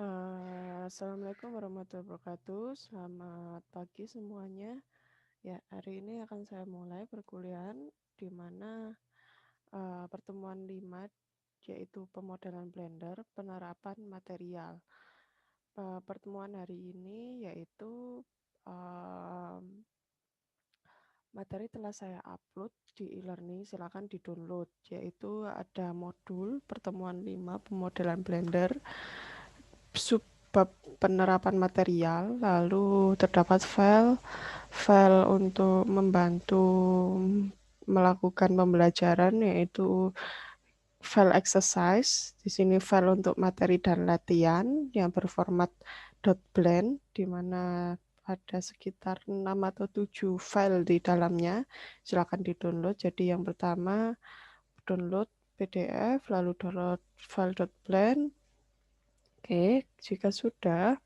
Assalamualaikum warahmatullahi wabarakatuh. Selamat pagi semuanya. Ya, hari ini akan saya mulai perkuliahan di mana pertemuan 5 yaitu pemodelan Blender, penerapan material. Pertemuan hari ini yaitu materi telah saya upload di e-learning, silakan di-download, yaitu ada modul pertemuan 5 pemodelan Blender, subbab penerapan material, lalu terdapat file untuk membantu melakukan pembelajaran, yaitu file exercise. Di sini file untuk materi dan latihan yang berformat .blend, di mana ada sekitar 6 atau 7 file di dalamnya. Silakan di-download. Jadi yang pertama download PDF, lalu download file .blend. Oke, jika sudah,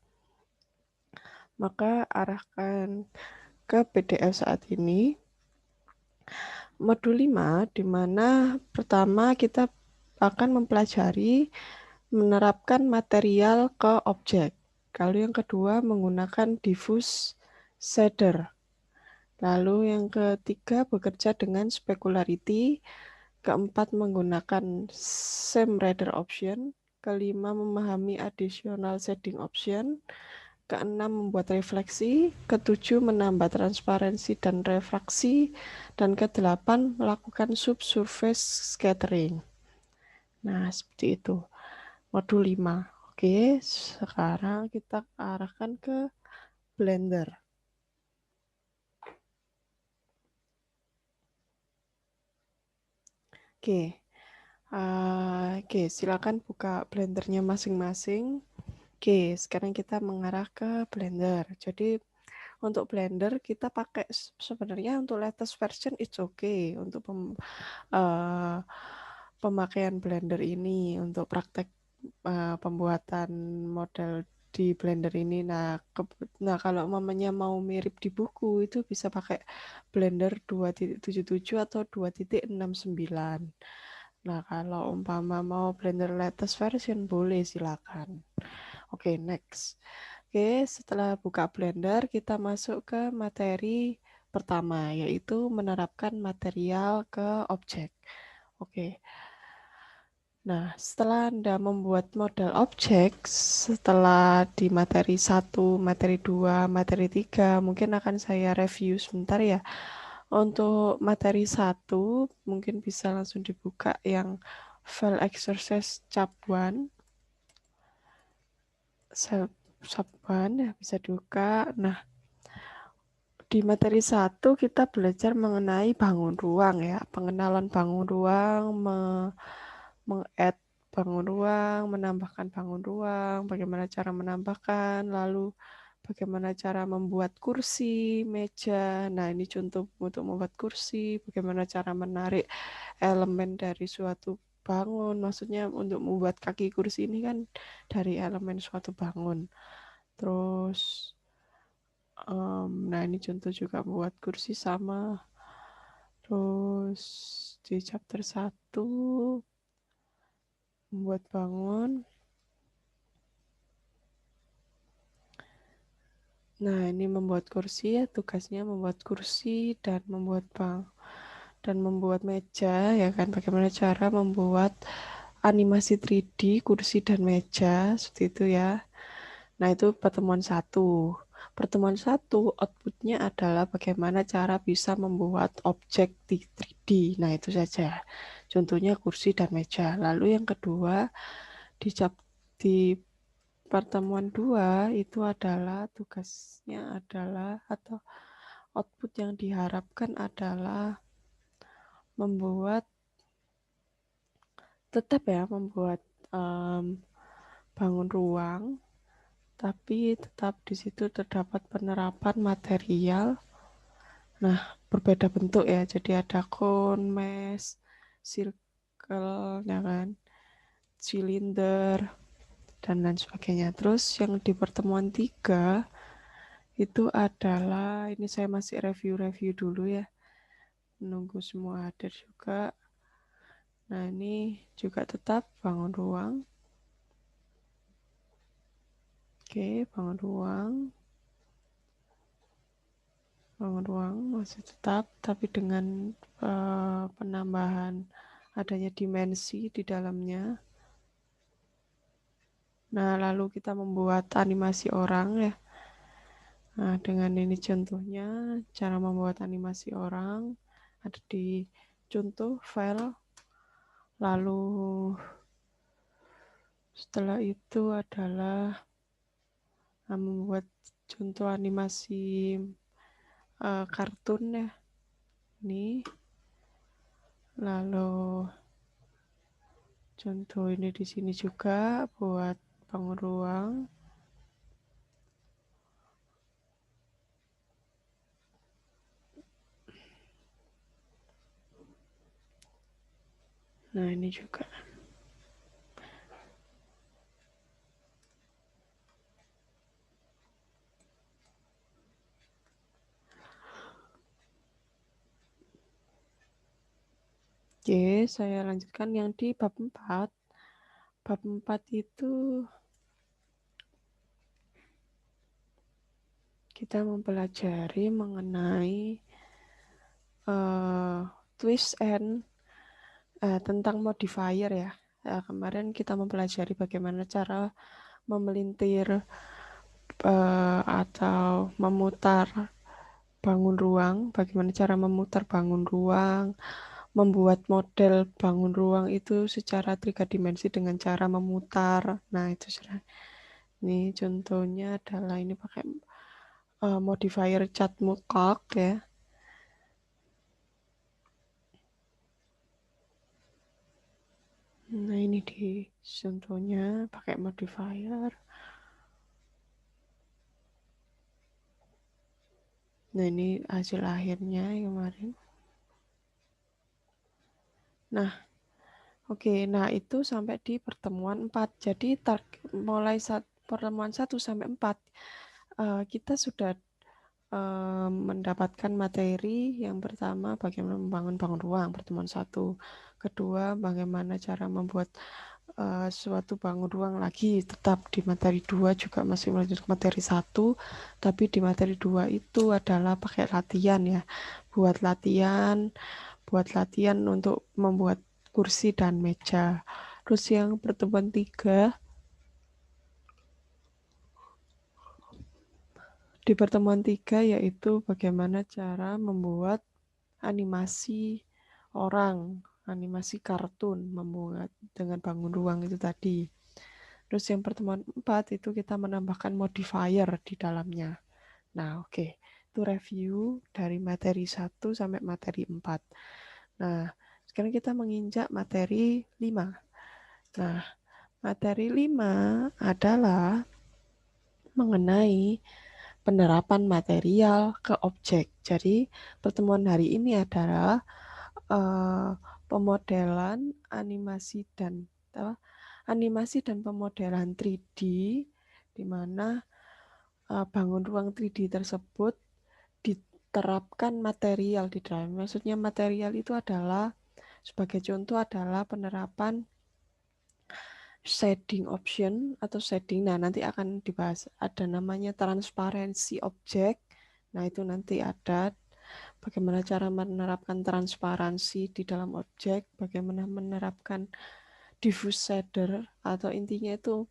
maka arahkan ke PDF saat ini. Modul 5, di mana pertama kita akan mempelajari menerapkan material ke objek. Lalu yang kedua menggunakan diffuse shader. Lalu yang ketiga bekerja dengan specularity. Keempat menggunakan same radar option. Kelima memahami additional shading option. Keenam membuat refleksi. Ketujuh menambah transparansi dan refraksi. Dan kedelapan melakukan subsurface scattering. Nah, seperti itu. Modul 5. Oke, sekarang kita arahkan ke Blender. Oke, silakan buka Blendernya masing-masing. Oke, sekarang kita mengarah ke Blender. Jadi untuk Blender kita pakai sebenarnya untuk latest version it's okay untuk pemakaian Blender ini untuk praktek pembuatan model di Blender ini. Nah, kalau mamanya mau mirip di buku itu bisa pakai Blender 2.77 atau 2.69. Nah, kalau umpama mau Blender latest version boleh silakan. Oke, next. Oke, setelah buka Blender kita masuk ke materi pertama, yaitu menerapkan material ke objek. Oke. Nah, setelah Anda membuat model objek, setelah di materi 1, materi 2, materi 3, mungkin akan saya review sebentar ya. Untuk materi 1, mungkin bisa langsung dibuka yang file exercise chap 1. Chap 1 ya, bisa dibuka. Nah, di materi 1 kita belajar mengenai bangun ruang ya, pengenalan bangun ruang, meng-add bangun ruang, menambahkan bangun ruang, bagaimana cara menambahkan, lalu bagaimana cara membuat kursi, meja. Nah, ini contoh untuk membuat kursi, bagaimana cara menarik elemen dari suatu bangun. Maksudnya untuk membuat kaki kursi ini kan dari elemen suatu bangun. Terus, nah ini contoh juga buat kursi sama. Terus di chapter 1 membuat bangun. Nah, ini membuat kursi ya, tugasnya membuat kursi dan membuat meja ya kan, bagaimana cara membuat animasi 3D kursi dan meja seperti itu ya. Nah, itu pertemuan 1. Pertemuan 1 outputnya adalah bagaimana cara bisa membuat objek di 3D. Nah, itu saja. Contohnya kursi dan meja. Lalu yang kedua di pertemuan 2 itu adalah tugasnya adalah atau output yang diharapkan adalah membuat bangun ruang, tapi tetap di situ terdapat penerapan material. Nah, berbeda bentuk ya. Jadi ada cone, mesh, circle, ya kan, silinder, dan lain sebagainya. Terus yang di pertemuan 3 itu adalah, ini saya masih review dulu ya, menunggu semua hadir juga. Nah, ini juga tetap bangun ruang. Oke, bangun ruang masih tetap, tapi dengan penambahan adanya dimensi di dalamnya. Nah, lalu kita membuat animasi orang ya. Nah, dengan ini contohnya, cara membuat animasi orang ada di contoh file. Lalu setelah itu adalah membuat contoh animasi kartun ya. Ini. Lalu contoh ini di sini juga buat bangun ruang. Nah, ini juga. Oke, saya lanjutkan yang di bab 4. Bab 4 itu kita mempelajari mengenai twist and tentang modifier ya. Kemarin kita mempelajari bagaimana cara memelintir atau memutar bangun ruang, bagaimana cara memutar bangun ruang, membuat model bangun ruang itu secara 3 dimensi dengan cara memutar. Nah, itu sudah. Ini contohnya adalah ini pakai modifier cat mukak ya. Nah, ini di contohnya pakai modifier. Nah, ini hasil akhirnya kemarin. Nah, oke. Nah, itu sampai di pertemuan 4. Jadi mulai pertemuan 1 sampai 4 kita sudah mendapatkan materi. Yang pertama, bagaimana membangun ruang, pertemuan 1. Kedua, bagaimana cara membuat suatu bangun ruang lagi. Tetap di materi 2 juga masih melanjutkan materi 1, tapi di materi 2 itu adalah pakai latihan ya. Buat latihan untuk membuat kursi dan meja. Terus yang pertemuan 3, di pertemuan 3 yaitu bagaimana cara membuat animasi orang, animasi kartun, membuat dengan bangun ruang itu tadi. Terus yang pertemuan 4 itu kita menambahkan modifier di dalamnya. Nah, oke. Itu review dari materi 1 sampai materi 4. Nah, sekarang kita menginjak materi 5. Nah, materi 5 adalah mengenai penerapan material ke objek. Jadi, pertemuan hari ini adalah pemodelan animasi dan pemodelan 3D, di mana bangun ruang 3D tersebut diterapkan material di dalam. Maksudnya material itu adalah, sebagai contoh adalah penerapan shading option atau shading. Nah, nanti akan dibahas. Ada namanya transparansi objek. Nah, itu nanti ada bagaimana cara menerapkan transparansi di dalam objek, bagaimana menerapkan diffuse shader, atau intinya itu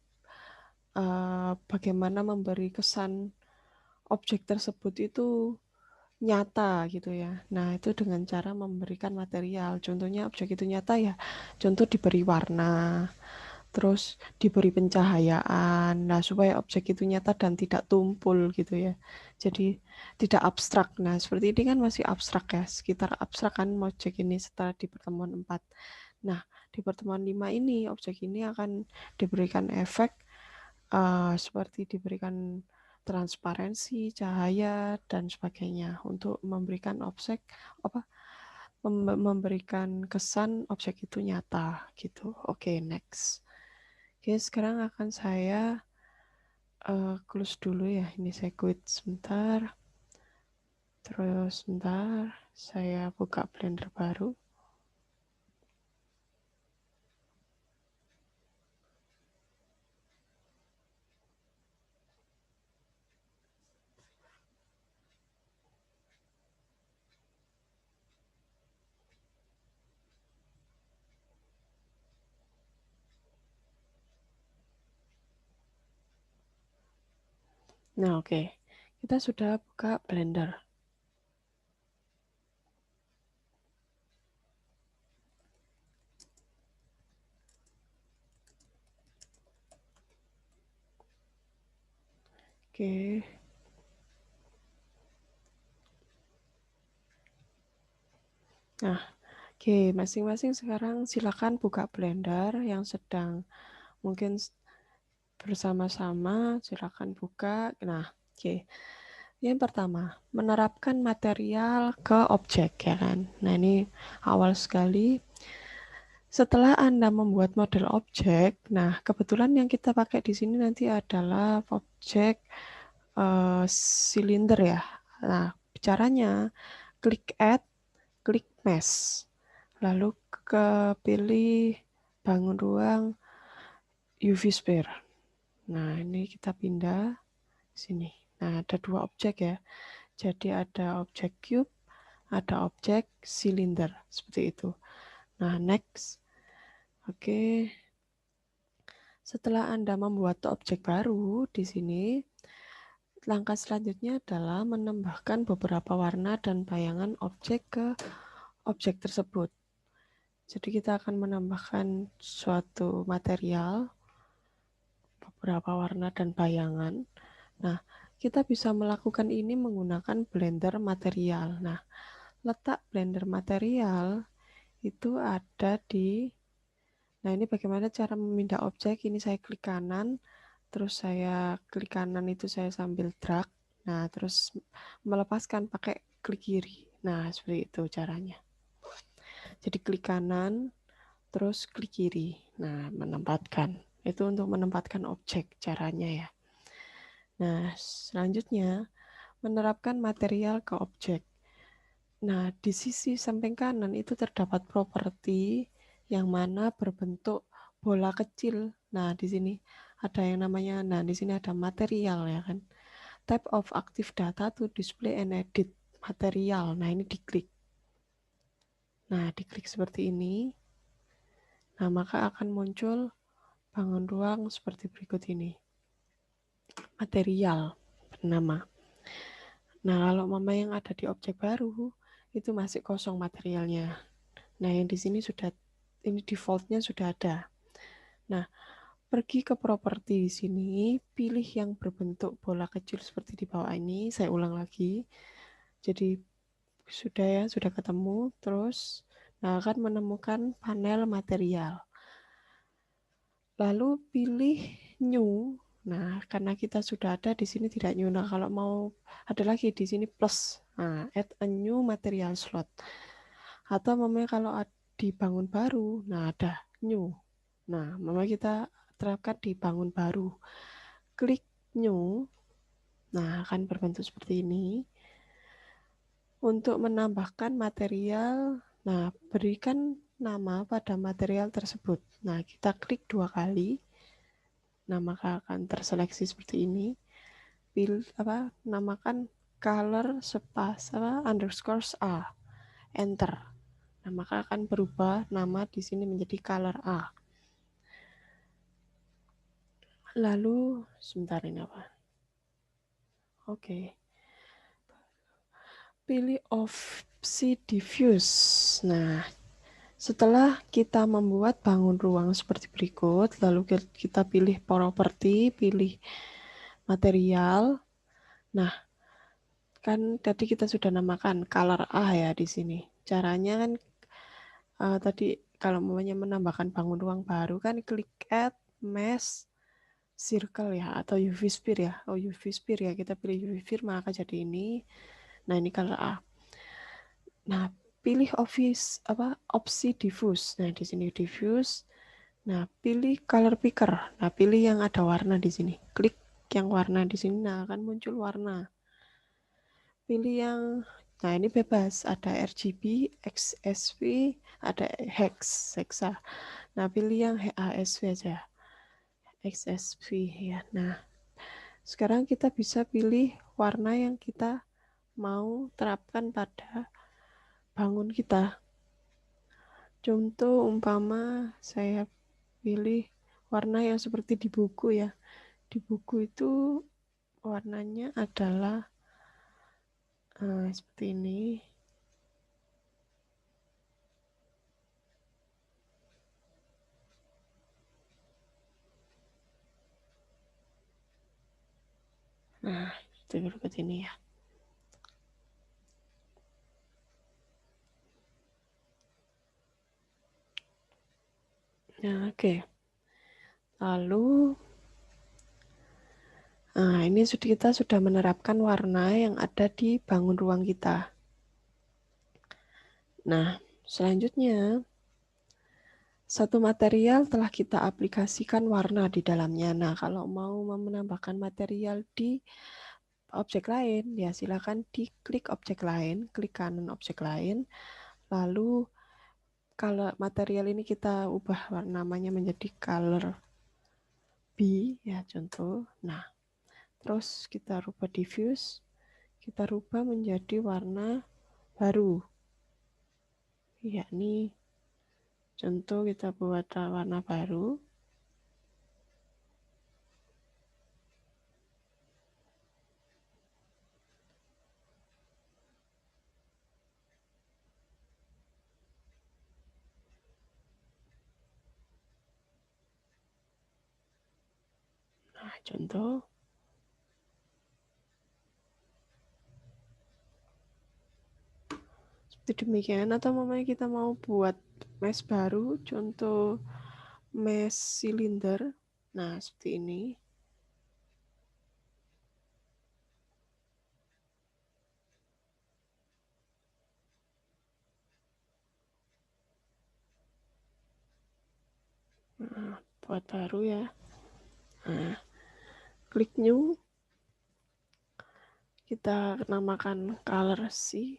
bagaimana memberi kesan objek tersebut itu nyata gitu ya. Nah, itu dengan cara memberikan material. Contohnya objek itu nyata ya. Contoh diberi warna, terus diberi pencahayaan. Nah, supaya objek itu nyata dan tidak tumpul gitu ya. Jadi tidak abstrak. Nah, seperti ini kan masih abstrak ya. Sekitar abstrak kan objek ini setelah di pertemuan 4. Nah, di pertemuan 5 ini objek ini akan diberikan efek seperti diberikan transparansi, cahaya, dan sebagainya untuk memberikan memberikan kesan objek itu nyata gitu. Oke, next. Oke, sekarang akan saya close dulu ya. Ini saya quit sebentar. Terus sebentar, saya buka Blender baru. Nah, oke. Kita sudah buka Blender. Oke. Nah, oke, masing-masing sekarang silakan buka Blender yang sedang mungkin bersama-sama, silakan buka. Nah, oke. Yang pertama, menerapkan material ke objek, ya kan. Nah, ini awal sekali. Setelah Anda membuat model objek, nah kebetulan yang kita pakai di sini nanti adalah objek silinder ya. Nah, caranya klik add, klik mesh. Lalu pilih bangun ruang UV sphere. Nah, ini kita pindah sini. Nah, ada dua objek ya. Jadi ada objek cube, ada objek silinder. Seperti itu. Nah, next. Oke. Setelah Anda membuat objek baru di sini, langkah selanjutnya adalah menambahkan beberapa warna dan bayangan objek ke objek tersebut. Jadi kita akan menambahkan suatu material, beberapa warna dan bayangan. Nah, kita bisa melakukan ini menggunakan Blender material. Nah, letak Blender material itu ada di, nah ini bagaimana cara memindah objek. Ini saya klik kanan, terus saya klik kanan itu saya sambil drag. Nah, terus melepaskan pakai klik kiri. Nah, seperti itu caranya. Jadi klik kanan, terus klik kiri. Nah, menempatkan. Itu untuk menempatkan objek caranya ya. Nah, selanjutnya menerapkan material ke objek. Nah, di sisi samping kanan itu terdapat properti yang mana berbentuk bola kecil. Nah, di sini ada yang namanya, nah di sini ada material ya kan. Type of active data to display and edit material. Nah, ini diklik. Nah, diklik seperti ini. Nah, maka akan muncul bangun ruang seperti berikut ini. Material bernama. Nah, kalau mama yang ada di objek baru, itu masih kosong materialnya. Nah, yang di sini sudah, ini defaultnya sudah ada. Nah, pergi ke properti di sini, pilih yang berbentuk bola kecil seperti di bawah ini. Saya ulang lagi. Jadi, sudah ya, sudah ketemu. Terus, nah akan menemukan panel material. Lalu pilih new. Nah, karena kita sudah ada di sini tidak new. Nah, kalau mau ada lagi di sini plus. Nah, add a new material slot. Atau memang kalau dibangun baru, nah ada new. Nah, memang kita terapkan di bangun baru. Klik new. Nah, akan berbentuk seperti ini. Untuk menambahkan material, nah berikan nama pada material tersebut. Nah, kita klik 2 kali. Nah, maka akan terseleksi seperti ini. Namakan color underscore A. Enter. Nah, maka akan berubah nama di sini menjadi color A. Lalu, sebentar ini apa? Oke. Pilih opsi diffuse. Nah, setelah kita membuat bangun ruang seperti berikut, lalu kita pilih properti, pilih material. Nah, kan tadi kita sudah namakan color A ya di sini. Caranya kan tadi kalau mau menambahkan bangun ruang baru kan klik add mesh circle ya atau UV sphere ya. Oh, UV sphere ya, kita pilih UV sphere maka jadi ini. Nah, ini color A. Nah, pilih opsi diffuse. Nah, di sini diffuse. Nah, pilih color picker. Nah, pilih yang ada warna di sini. Klik yang warna di sini, nah akan muncul warna. Pilih yang, nah ini bebas. Ada RGB, XSV, ada hexa. Nah, pilih yang HASV aja. XSV ya. Nah, sekarang kita bisa pilih warna yang kita mau terapkan pada bangun kita. Contoh umpama saya pilih warna yang seperti di buku ya. Di buku itu warnanya adalah seperti ini. Nah, seperti berikut ini ya. Nah, oke. Lalu, nah ini kita sudah menerapkan warna yang ada di bangun ruang kita. Nah, selanjutnya, satu material telah kita aplikasikan warna di dalamnya. Nah, kalau mau menambahkan material di objek lain, ya silakan diklik objek lain, klik kanan objek lain, lalu kalau material ini kita ubah namanya menjadi color B, ya contoh. Nah, terus kita rubah diffuse, kita rubah menjadi warna baru, yakni contoh kita buat warna baru. Nah, contoh. Seperti demikian, atau mamanya kita mau buat mesh baru, contoh mesh silinder. Nah, seperti ini. Nah, buat baru ya. Nah, klik new. Kita namakan color C.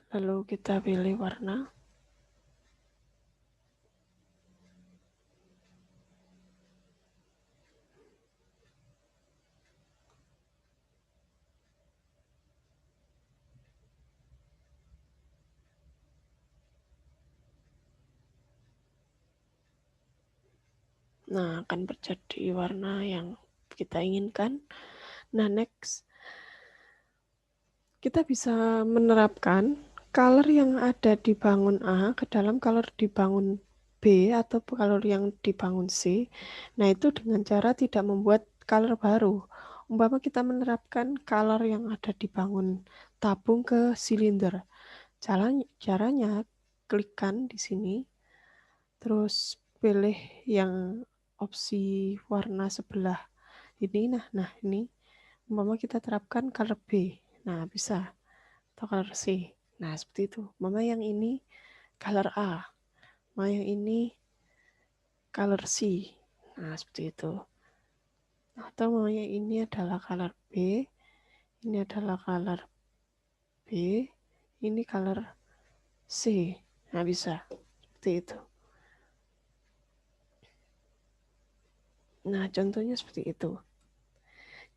Lalu kita pilih warna. Nah, akan terjadi warna yang kita inginkan. Nah, next. Kita bisa menerapkan color yang ada di bangun A ke dalam color di bangun B atau color yang dibangun C. Nah, itu dengan cara tidak membuat color baru. Umpama kita menerapkan color yang ada di bangun tabung ke silinder. Caranya klikkan di sini, terus pilih yang opsi warna sebelah ini. Nah ini umpama kita terapkan color B. Nah, bisa. Atau color C. Nah, seperti itu. Mama yang ini color A. Mama yang ini color C. Nah, seperti itu. Atau mama yang ini adalah color B. Ini adalah color B. Ini color C. Nah, bisa. Seperti itu. Nah, contohnya seperti itu.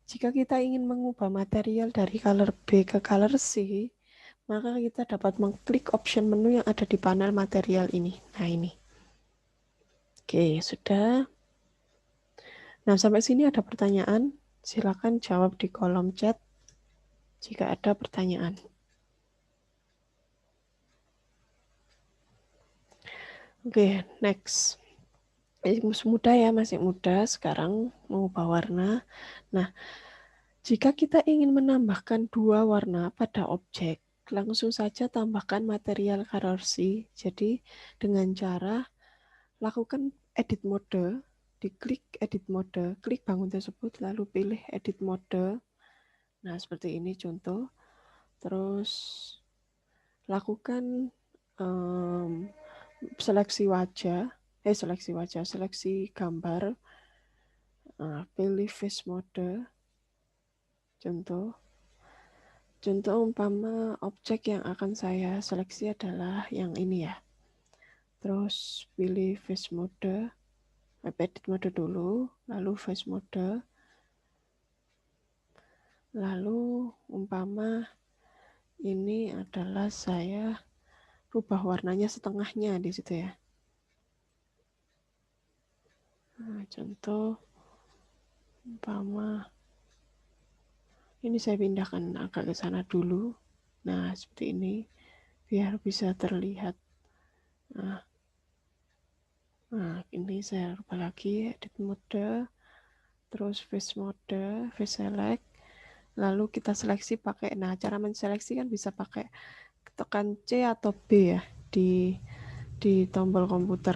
Jika kita ingin mengubah material dari color B ke color C, maka kita dapat mengklik option menu yang ada di panel material ini. Nah, ini. Oke, sudah. Nah, sampai sini ada pertanyaan. Silakan jawab di kolom chat jika ada pertanyaan. Oke, next. Masih muda ya, masih muda. Sekarang mengubah warna. Nah, jika kita ingin menambahkan dua warna pada objek, langsung saja tambahkan material color C. Jadi, dengan cara lakukan edit mode, diklik edit mode, klik bangun tersebut, lalu pilih edit mode. Nah, seperti ini contoh. Terus lakukan seleksi wajah, seleksi gambar, pilih face mode, contoh umpama objek yang akan saya seleksi adalah yang ini ya. Terus pilih face mode, edit mode dulu, lalu face mode, lalu umpama ini adalah saya rubah warnanya setengahnya di situ ya. Nah, contoh umpama ini saya pindahkan agak ke sana dulu. Nah, seperti ini biar bisa terlihat. Nah, ini saya rubah lagi, edit mode, terus face mode, face select, lalu kita seleksi pakai, nah cara menseleksi kan bisa pakai tekan C atau B ya di tombol komputer.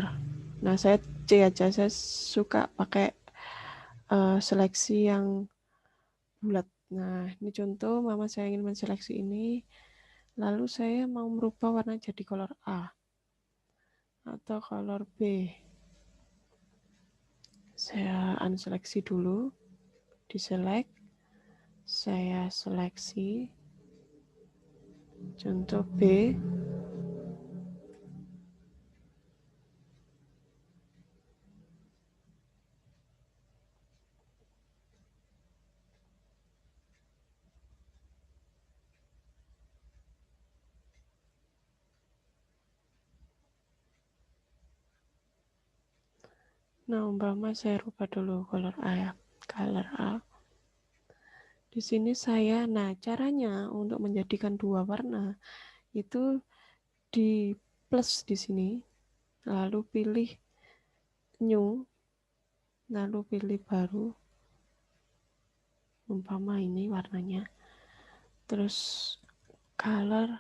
Nah, saya C aja, saya suka pakai seleksi yang bulat. Nah, ini contoh mama saya ingin menseleksi ini, lalu saya mau merubah warna jadi color A atau color B. Saya unseleksi dulu, diselect, saya seleksi contoh B. Nah, umpama saya rubah dulu color A ya, color A. Di sini saya, nah caranya untuk menjadikan dua warna itu di plus di sini, lalu pilih new, lalu pilih baru, umpama ini warnanya, terus color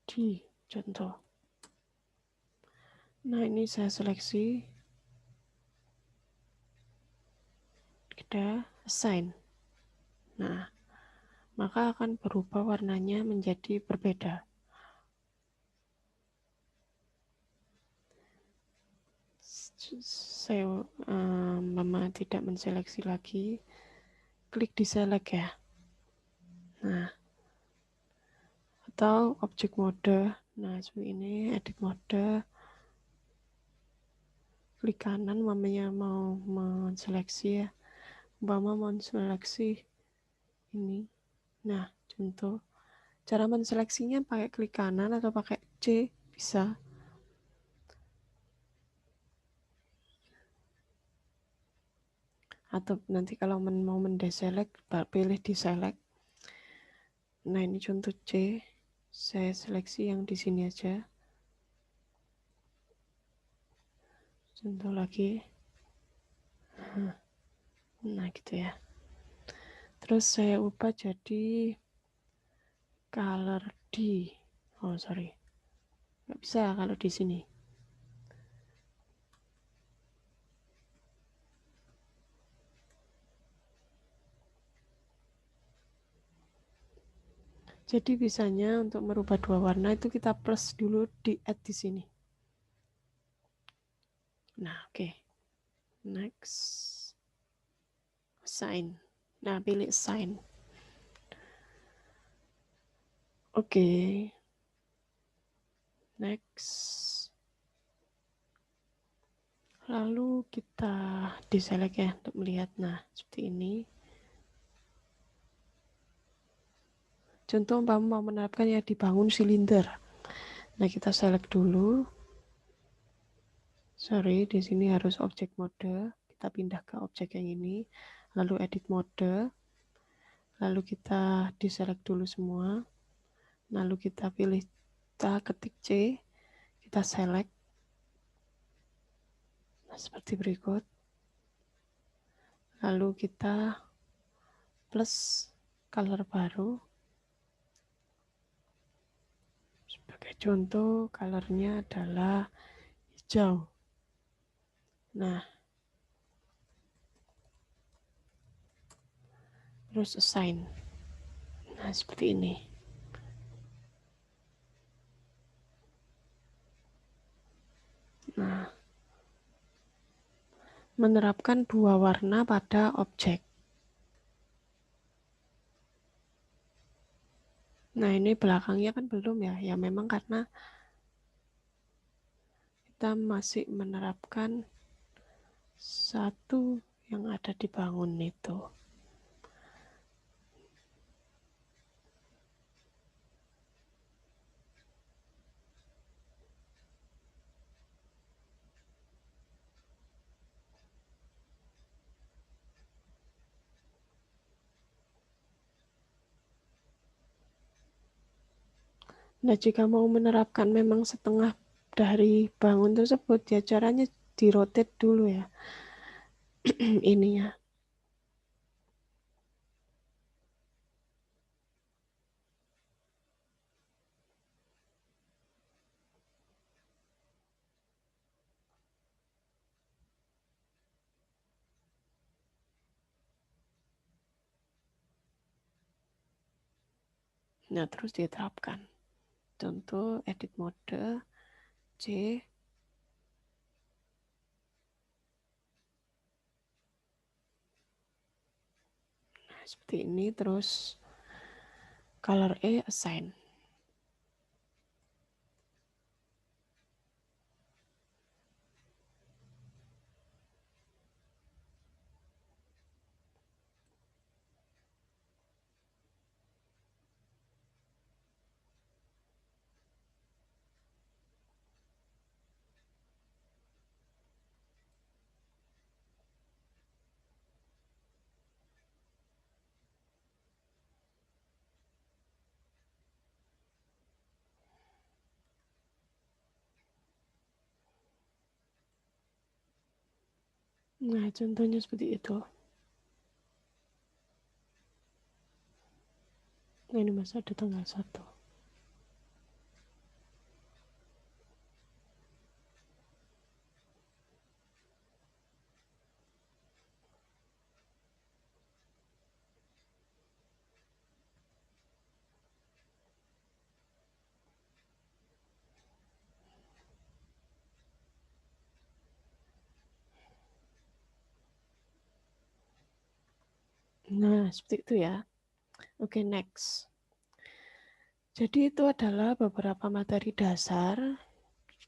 di contoh. Nah, ini saya seleksi, kita assign. Nah, maka akan berubah warnanya menjadi berbeda. Saya mama tidak menseleksi lagi, klik di select ya. Nah, atau objek mode. Nah, seperti ini, edit mode. Klik kanan, mamanya mau menseleksi ya. Mama mau seleksi ini. Nah, contoh. Cara menseleksinya pakai klik kanan atau pakai C, bisa. Atau nanti kalau mau mendeselect, pilih di select. Nah, ini contoh C. Saya seleksi yang di sini aja. Contoh lagi. Nah, gitu ya. Terus saya ubah jadi color D. Oh, sorry. Nggak bisa kalau di sini. Jadi bisanya untuk merubah dua warna itu kita plus dulu di add di sini. Nah, oke. Next. Assign. Nah, pilih assign. Oke. Next. Lalu kita deselect ya untuk melihat. Nah, seperti ini. Contoh umpama mau menerapkan ya dibangun silinder. Nah, kita select dulu. Sorry, di sini harus objek mode. Kita pindah ke objek yang ini. Lalu edit mode. Lalu kita deselect dulu semua. Lalu kita pilih, kita ketik C. Kita select. Nah, seperti berikut. Lalu kita plus color baru. Sebagai contoh, colornya adalah hijau. Nah, terus assign. Nah, seperti ini. Nah, menerapkan dua warna pada objek. Nah, ini belakangnya kan belum ya. Ya memang karena kita masih menerapkan satu yang ada di bangun itu. Nah, jika mau menerapkan memang setengah dari bangun tersebut, ya caranya dirotate dulu ya ininya. Nah, terus diterapkan. Contoh edit mode C. Nah, seperti ini, terus color E assign. Nah, contohnya seperti itu. Nah, ini masih ada tanggal 1. Nah, seperti itu ya. Oke, next. Jadi itu adalah beberapa materi dasar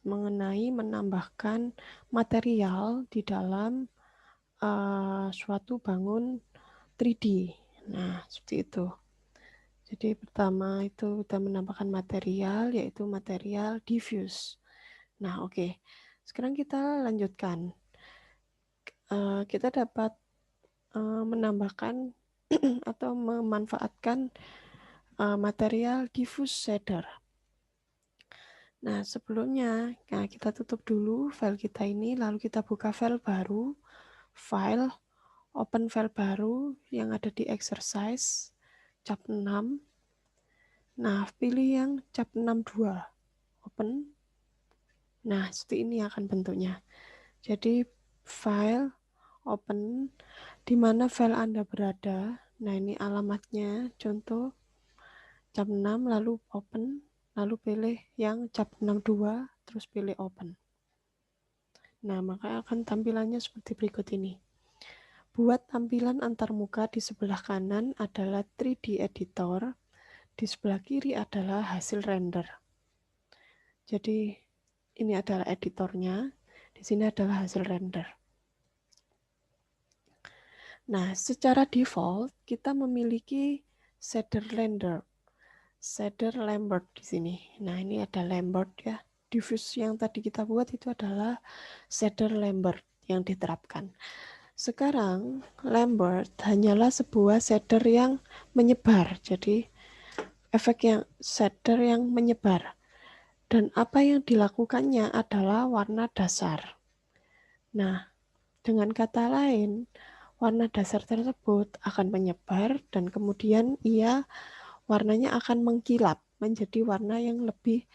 mengenai menambahkan material di dalam suatu bangun 3D. Nah, seperti itu. Jadi pertama itu kita menambahkan material, yaitu material diffuse. Nah, oke. Sekarang kita lanjutkan. Kita dapat menambahkan atau memanfaatkan material diffuse shader. Nah, sebelumnya kita tutup dulu file kita ini, lalu kita buka file baru, file, open file baru yang ada di exercise, cap 6. Nah, pilih yang cap 62, open. Nah, seperti ini akan bentuknya. Jadi, file, open, di mana file Anda berada. Nah, ini alamatnya, contoh, cap 6, lalu open, lalu pilih yang cap 62, terus pilih open. Nah, maka akan tampilannya seperti berikut ini. Buat tampilan antarmuka di sebelah kanan adalah 3D editor, di sebelah kiri adalah hasil render. Jadi, ini adalah editornya, di sini adalah hasil render. Nah, secara default kita memiliki shader Lambert di sini. Nah, ini ada Lambert ya. Diffuse yang tadi kita buat itu adalah shader Lambert yang diterapkan. Sekarang Lambert hanyalah sebuah shader yang menyebar. Jadi efek yang shader yang menyebar. Dan apa yang dilakukannya adalah warna dasar. Nah, dengan kata lain, warna dasar tersebut akan menyebar dan kemudian warnanya akan mengkilap menjadi warna yang lebih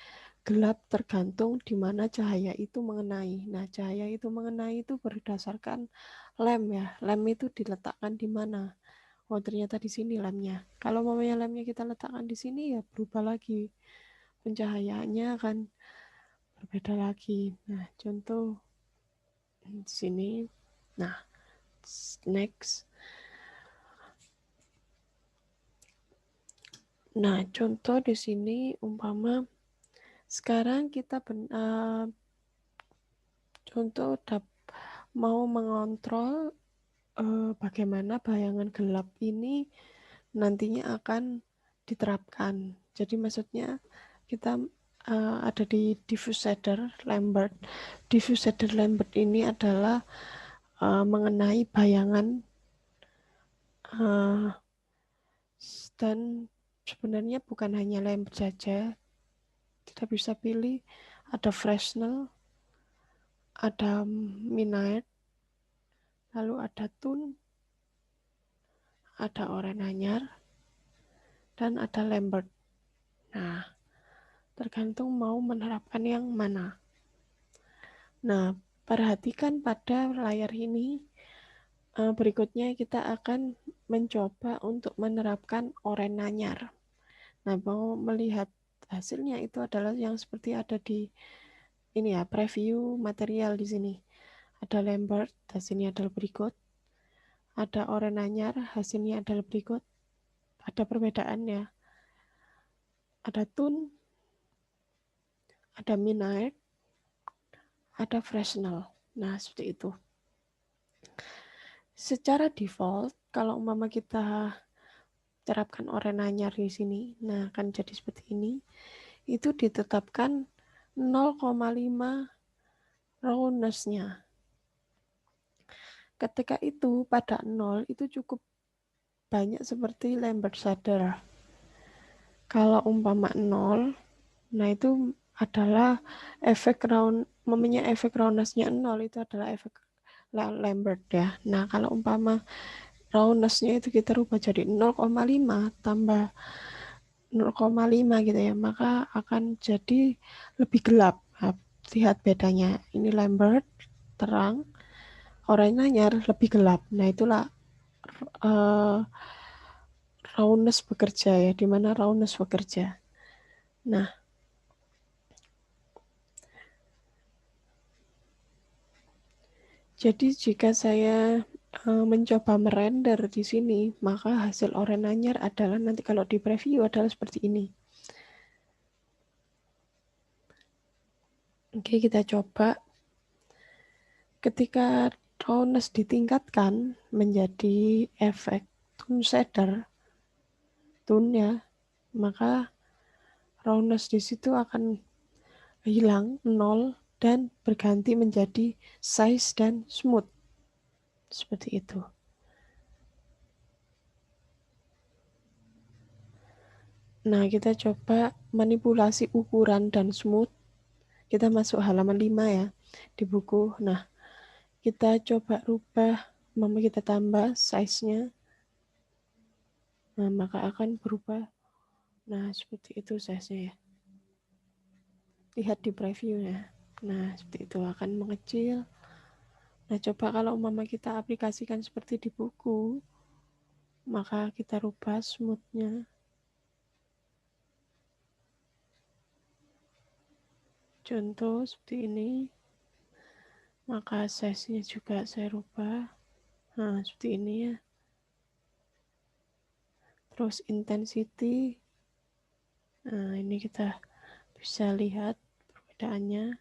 gelap tergantung di mana cahaya itu mengenai. Nah, cahaya itu mengenai itu berdasarkan lem ya. Lem itu diletakkan di mana? Oh, ternyata di sini lemnya. Kalau mamanya lemnya kita letakkan di sini ya berubah lagi. Pencahayaannya akan berbeda lagi. Nah, contoh di sini. Nah, next. Nah, contoh di sini umpama sekarang kita contoh mau mengontrol bagaimana bayangan gelap ini nantinya akan diterapkan. Jadi maksudnya kita ada di diffuse shader Lambert. Diffuse shader Lambert ini adalah mengenai bayangan dan sebenarnya bukan hanya Lambert saja, Kita bisa pilih ada Fresnel, ada Minnaert, lalu ada Thun, ada Oren Anyar, dan ada Lambert. Nah, tergantung mau menerapkan yang mana. Nah, perhatikan pada layar ini. Berikutnya kita akan mencoba untuk menerapkan Oren Anyar. Nah, mau melihat hasilnya itu adalah yang seperti ada di ini ya, preview material di sini. Ada Lambert, hasilnya adalah berikut. Ada Oren Anyar, hasilnya adalah berikut. Ada perbedaannya. Ada Thun, ada Minnaert, ada Fresnel. Nah, seperti itu. Secara default, kalau umpama kita terapkan Oren Anyar di sini, nah akan jadi seperti ini. Itu ditetapkan 0,5 roundness-nya. Ketika itu pada 0 itu cukup banyak seperti Lambert shader. Kalau umpama 0, nah itu adalah efek roundness-nya 0 itu adalah efek Lambert ya. Nah, kalau umpama roundness-nya itu kita rubah jadi 0,5 tambah 0,5 gitu ya, maka akan jadi lebih gelap. Nah, lihat bedanya. Ini Lambert terang, Oren Anyar lebih gelap. Nah, itulah roundness bekerja ya, di mana roundness bekerja. Nah, jadi jika saya mencoba merender di sini, maka hasil Oren Anyar adalah nanti kalau di preview adalah seperti ini. Oke, kita coba. Ketika roundness ditingkatkan menjadi efek tone shader, tone ya, maka roundness di situ akan hilang 0 dan berganti menjadi size dan smooth. Seperti itu. Nah, kita coba manipulasi ukuran dan smooth. Kita masuk halaman 5 ya di buku. Nah, kita coba rubah, kita tambah size-nya. Nah, maka akan berubah. Nah, seperti itu size-nya ya. Lihat di preview ya. Nah, seperti itu akan mengecil. Nah, coba kalau umpama kita aplikasikan seperti di buku, maka kita rubah smooth-nya. Contoh seperti ini. Maka size-nya juga saya rubah. Nah, seperti ini ya. Terus intensity. Nah, ini kita bisa lihat perbedaannya.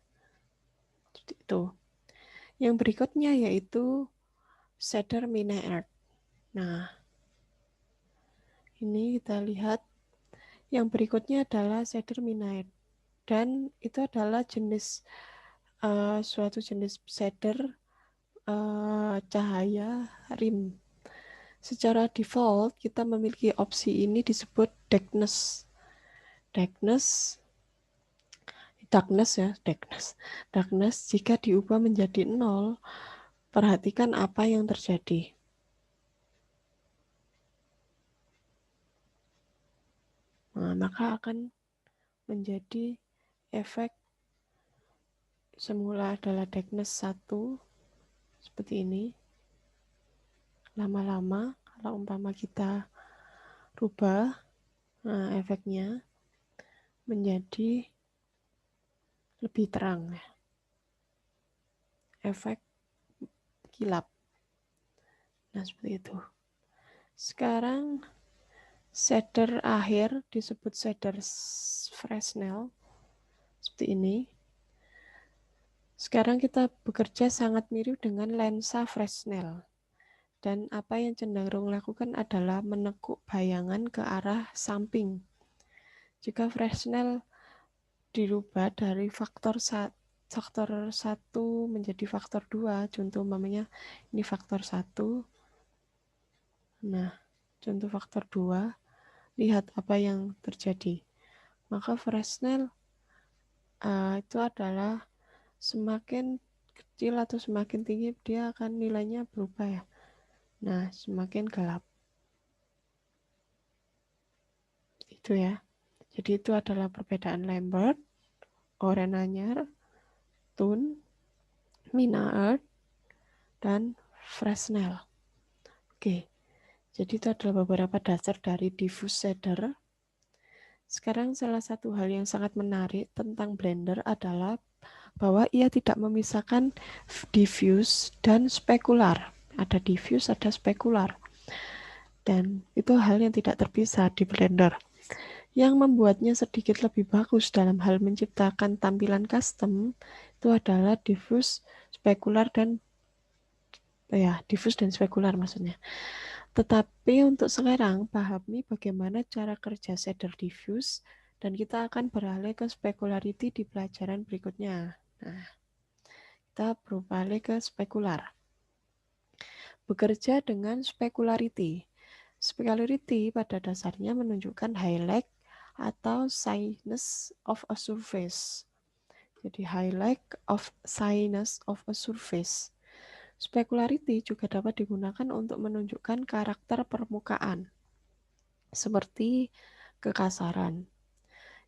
Seperti itu. Yang berikutnya yaitu shader Minnaert. Nah, ini kita lihat. Yang berikutnya adalah shader Minnaert. Dan itu adalah suatu jenis shader cahaya rim. Secara default kita memiliki opsi ini disebut darkness. Darkness jika diubah menjadi 0, perhatikan apa yang terjadi. Nah, maka akan menjadi efek semula adalah darkness 1 seperti ini. Lama-lama kalau umpama kita rubah, nah efeknya menjadi lebih terang ya. Efek kilap. Nah, seperti itu. Sekarang shader akhir disebut shader Fresnel. Seperti ini. Sekarang kita bekerja sangat mirip dengan lensa Fresnel. Dan apa yang cenderung lakukan adalah menekuk bayangan ke arah samping. Jika Fresnel dirubah dari faktor 1 menjadi faktor 2, contoh umpamanya ini faktor 1. Nah, contoh faktor 2, lihat apa yang terjadi. Maka Fresnel itu adalah semakin kecil atau semakin tinggi dia akan nilainya berubah ya. Nah, semakin gelap. Itu ya. Jadi itu adalah perbedaan Lambert, Oren-Nayar, Thun, Minnaert, dan Fresnel. Oke, jadi itu adalah beberapa dasar dari diffuse shader. Sekarang salah satu hal yang sangat menarik tentang Blender adalah bahwa ia tidak memisahkan diffuse dan spekular. Ada diffuse, ada spekular. Dan itu hal yang tidak terpisah di Blender. Yang membuatnya sedikit lebih bagus dalam hal menciptakan tampilan custom itu adalah diffuse, spekular, dan diffuse dan spekular maksudnya. Tetapi untuk sekarang pahami bagaimana cara kerja shader diffuse dan kita akan beralih ke specularity di pelajaran berikutnya. Nah, kita beralih ke spekular. Bekerja dengan specularity. Specularity pada dasarnya menunjukkan highlight atau shyness of a surface. Jadi highlight of shyness of a surface. Specularity juga dapat digunakan untuk menunjukkan karakter permukaan, seperti kekasaran.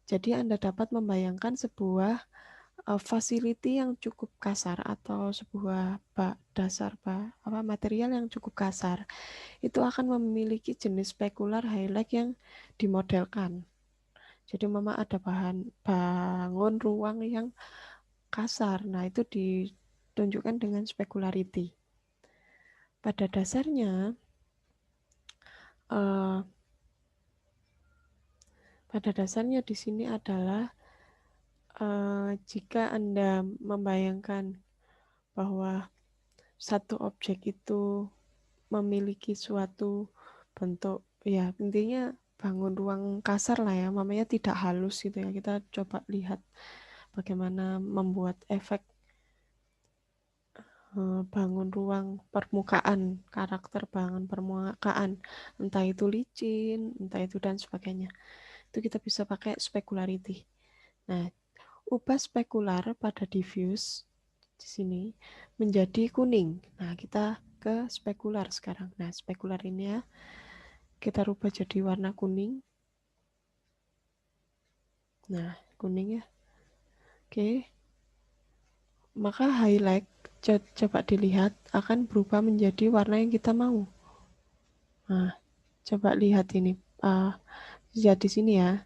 Jadi Anda dapat membayangkan sebuah facility yang cukup kasar atau sebuah material yang cukup kasar. Itu akan memiliki jenis spekular highlight yang dimodelkan. Jadi memang ada bangun ruang yang kasar. Nah, itu ditunjukkan dengan specularity. Pada dasarnya, di sini adalah jika Anda membayangkan bahwa satu objek itu memiliki suatu bentuk, ya intinya bangun ruang kasar lah ya, namanya tidak halus gitu ya. Kita coba lihat bagaimana membuat efek bangun ruang permukaan, karakter bangun permukaan, entah itu licin, entah itu dan sebagainya. Itu kita bisa pakai specularity. Nah, ubah spekular pada diffuse di sini menjadi kuning. Nah, kita ke spekular sekarang. Nah, spekular ini ya kita rubah jadi warna kuning. Nah, kuning ya. Oke. Maka highlight coba dilihat akan berubah menjadi warna yang kita mau. Nah, coba lihat ini. Lihat di sini ya.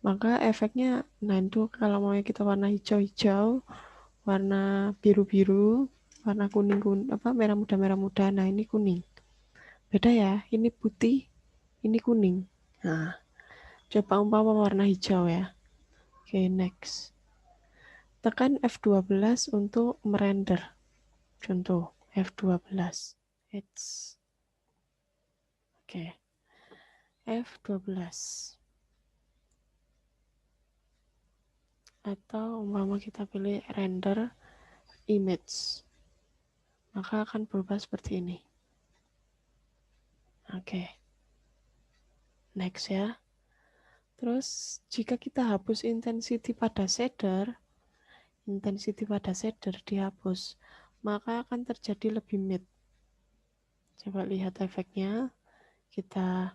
Maka efeknya, nah itu kalau mau kita warna hijau-hijau, warna biru-biru, warna kuning, merah muda. Nah, ini kuning. Beda ya, ini putih, ini kuning. Nah, coba umpama warna hijau ya. Oke, next. Tekan F12 untuk merender. Contoh, F12. Oke. F12. Atau umpama kita pilih render image. Maka akan berubah seperti ini. Oke. Next ya. Terus jika kita hapus intensity pada shader dihapus, maka akan terjadi lebih mid. Coba lihat efeknya. Kita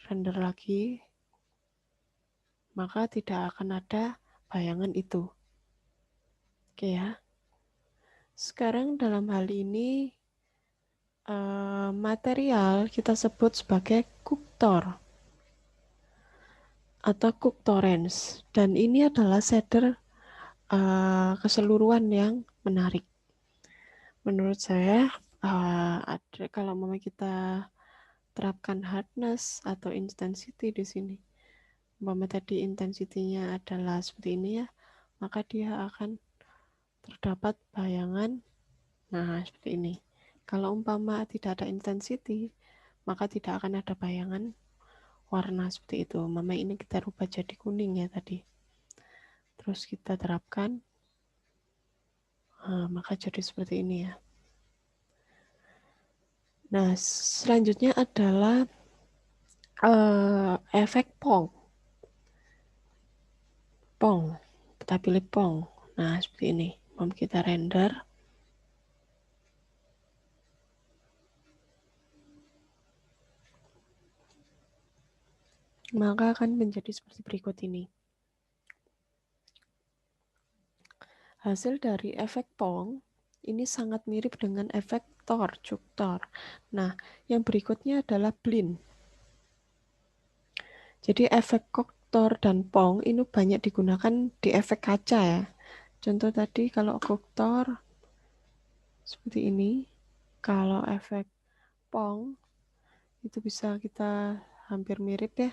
render lagi, maka tidak akan ada bayangan itu. Oke ya. Sekarang dalam hal ini material kita sebut sebagai Cooktor atau Cooktorrents, dan ini adalah shader keseluruhan yang menarik. Menurut saya, kalau mau kita terapkan hardness atau intensity di sini, umpama tadi intensity-nya adalah seperti ini ya, maka dia akan terdapat bayangan, nah seperti ini. Kalau umpama tidak ada intensity, maka tidak akan ada bayangan warna seperti itu. Umpama ini kita rubah jadi kuning ya tadi. Terus kita terapkan, maka jadi seperti ini ya. Nah, selanjutnya adalah efek Pong. Kita pilih Pong. Nah, seperti ini. Mau kita render. Maka akan menjadi seperti berikut ini. Hasil dari efek Pong ini sangat mirip dengan efek Tor, Juk-Tor. Nah, yang berikutnya adalah Blend. Jadi efek Tor dan Pong ini banyak digunakan di efek kaca ya. Contoh tadi kalau Tor seperti ini. Kalau efek Pong itu bisa kita hampir mirip ya.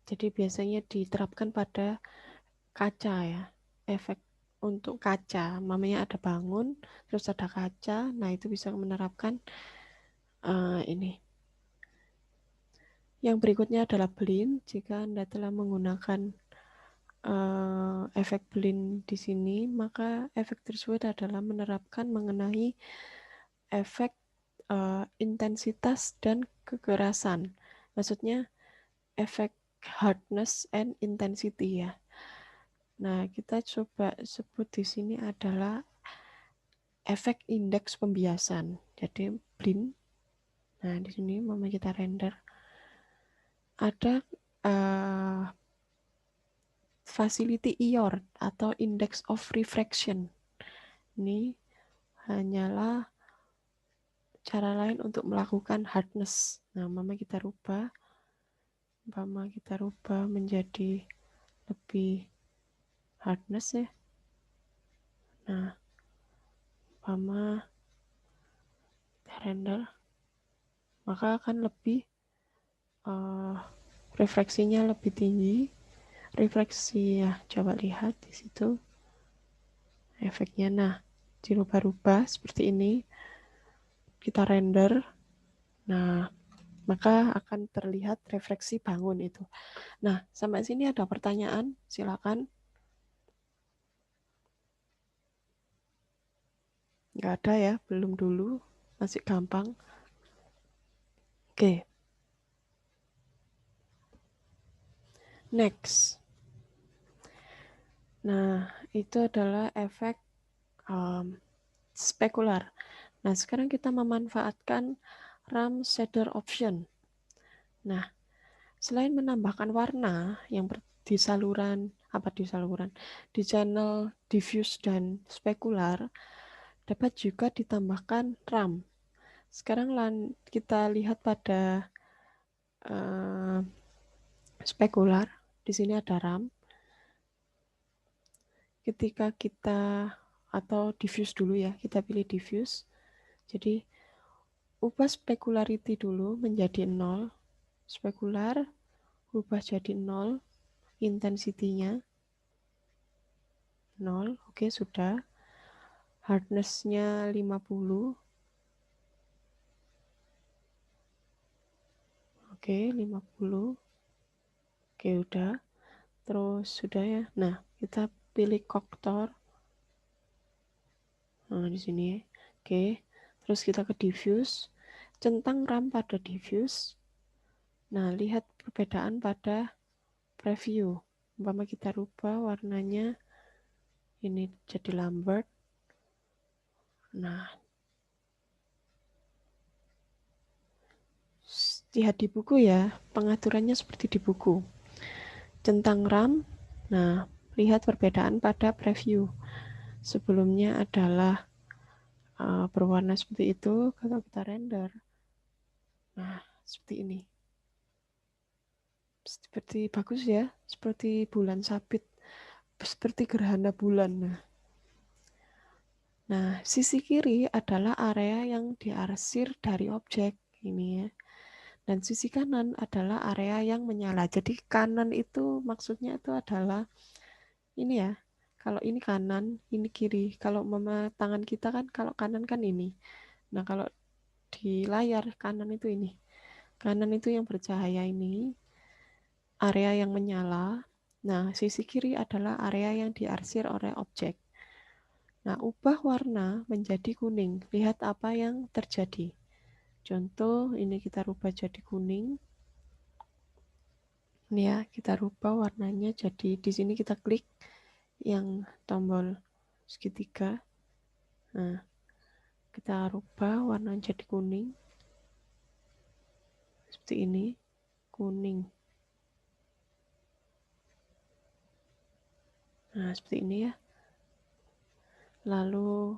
Jadi biasanya diterapkan pada kaca ya. Efek untuk kaca, namanya ada bangun, terus ada kaca. Nah, itu bisa menerapkan ini. Yang berikutnya adalah Blend. Jika Anda telah menggunakan efek Blend di sini, maka efek tersebut adalah menerapkan mengenai efek intensitas dan kekerasan. Maksudnya efek hardness and intensity ya. Nah, kita coba sebut di sini adalah efek indeks pembiasan. Jadi Blend. Nah, di sini mau kita render. Ada facility IOR atau index of refraction. Ini hanyalah cara lain untuk melakukan hardness. Nah, kita rubah menjadi lebih hardness ya. Nah, kita render, maka akan lebih refleksinya lebih tinggi. Refleksi ya, coba lihat di situ efeknya. Nah, dirubah-rubah seperti ini. Kita render. Nah, maka akan terlihat refleksi bangun itu. Nah, sampai sini ada pertanyaan? Silakan. Nggak ada ya, belum dulu. Masih gampang. Oke. Next. Nah, itu adalah efek spekular. Nah, sekarang kita memanfaatkan RAM shader option. Nah, selain menambahkan warna yang di channel diffuse dan spekular, dapat juga ditambahkan RAM. Sekarang kita lihat pada spekular. Di sini ada RAM. Ketika kita atau diffuse dulu ya, kita pilih diffuse. Jadi ubah specularity dulu menjadi 0. Spekular ubah jadi 0. Intensity-nya 0. Oke, sudah. Hardness-nya 50. Oke, 50. Oke, udah. Terus sudah ya. Nah, kita pilih Tor. Nah, di sini. Oke. Terus kita ke diffuse. Centang RAM pada diffuse. Nah, lihat perbedaan pada preview. Umpama kita rubah warnanya ini jadi Lambert. Nah, lihat di buku ya, pengaturannya seperti di buku. Centang RAM. Nah, lihat perbedaan pada preview. Sebelumnya adalah berwarna seperti itu. Kalau kita render, nah seperti ini. Seperti bagus ya, seperti bulan sabit, seperti gerhana bulan. Nah, sisi kiri adalah area yang diarsir dari objek ini ya. Dan sisi kanan adalah area yang menyala. Jadi kanan itu maksudnya itu adalah ini ya. Kalau ini kanan, ini kiri. Kalau tangan kita kan kalau kanan kan ini. Nah, kalau di layar kanan itu ini. Kanan itu yang bercahaya ini, area yang menyala. Nah, sisi kiri adalah area yang diarsir oleh objek. Nah, ubah warna menjadi kuning. Lihat apa yang terjadi. Contoh, ini kita rubah jadi kuning. Ini ya, kita rubah warnanya jadi di sini kita klik. yang tombol segitiga. Nah, kita rubah warna jadi kuning. Seperti ini, kuning. Nah, seperti ini ya. Lalu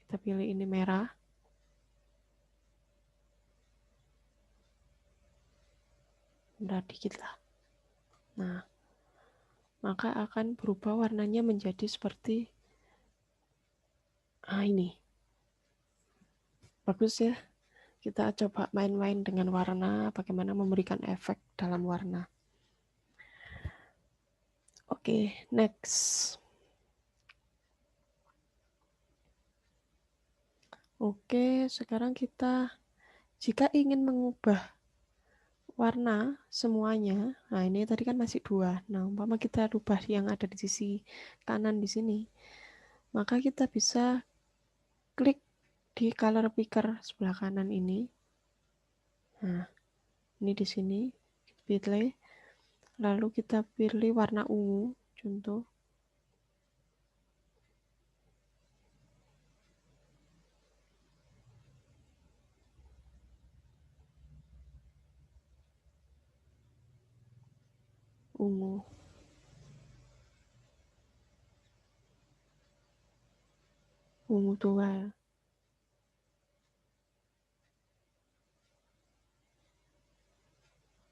kita pilih ini merah. Merah dikit lah. Nah, maka akan berubah warnanya menjadi seperti ini. Bagus ya. Kita coba main-main dengan warna, bagaimana memberikan efek dalam warna. Oke, next. Oke, sekarang kita jika ingin mengubah warna semuanya, nah ini tadi kan masih 2. Nah, umpama kita rubah yang ada di sisi kanan di sini, maka kita bisa klik di color picker sebelah kanan ini. Nah, ini di sini pilih, lalu kita pilih warna ungu, contoh. Ungu. Ungu tua.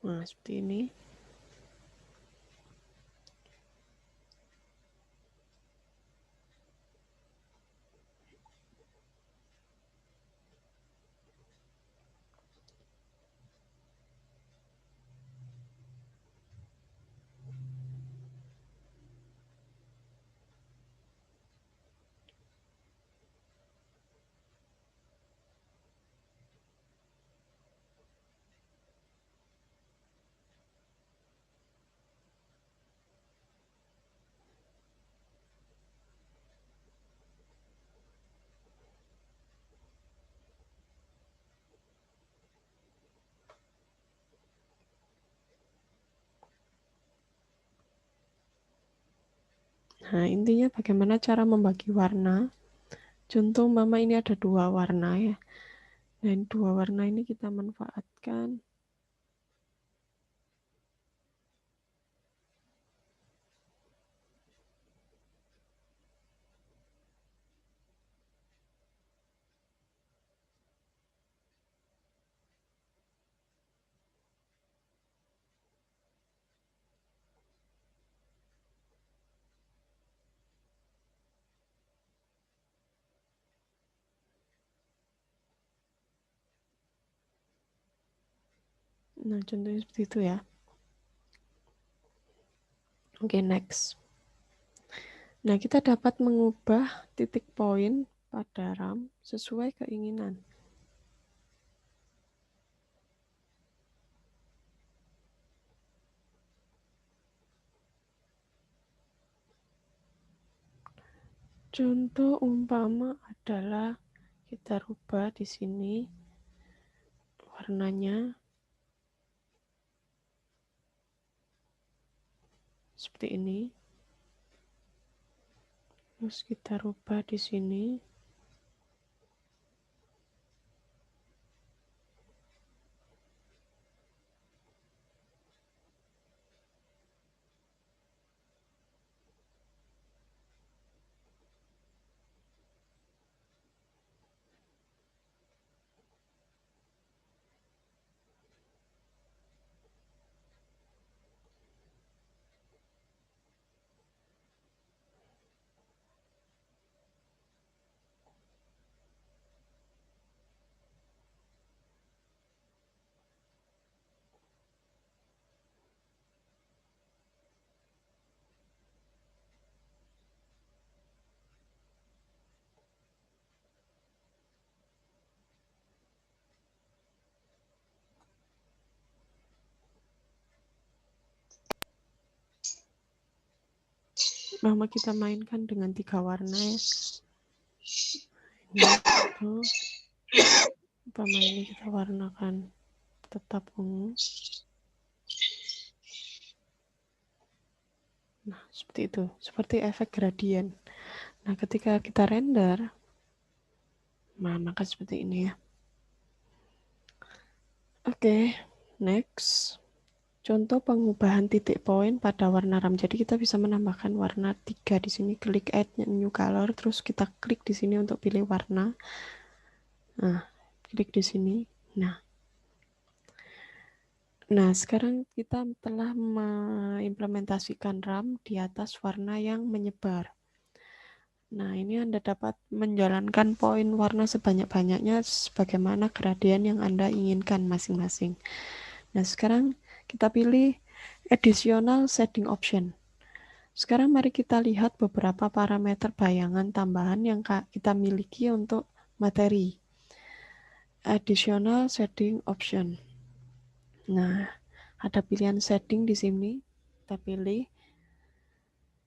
Nah, seperti ini. Nah, intinya bagaimana cara membagi warna. Contoh, mama ini ada 2 warna ya. Dan 2 warna ini kita manfaatkan. Nah, contohnya seperti itu ya. Oke, next. Nah, kita dapat mengubah titik poin pada RAM sesuai keinginan. Contoh umpama adalah kita rubah di sini warnanya seperti ini. Terus kita rubah di sini. Mama kita mainkan dengan 3 warna ya. Ini itu. Umpama ini kita warnakan tetap ungu. Nah, seperti itu. Seperti efek gradien. Nah, ketika kita render, nah, maka seperti ini ya. Oke, next. Contoh pengubahan titik poin pada warna RAM. Jadi kita bisa menambahkan warna 3 di sini. Klik add new color, terus kita klik di sini untuk pilih warna. Nah, klik di sini. Nah, sekarang kita telah mengimplementasikan RAM di atas warna yang menyebar. Nah, ini Anda dapat menjalankan poin warna sebanyak-banyaknya sebagaimana gradien yang Anda inginkan masing-masing. Nah, sekarang kita pilih additional setting option. Sekarang mari kita lihat beberapa parameter bayangan tambahan yang kita miliki untuk materi. Additional setting option. Nah, ada pilihan setting di sini. Kita pilih.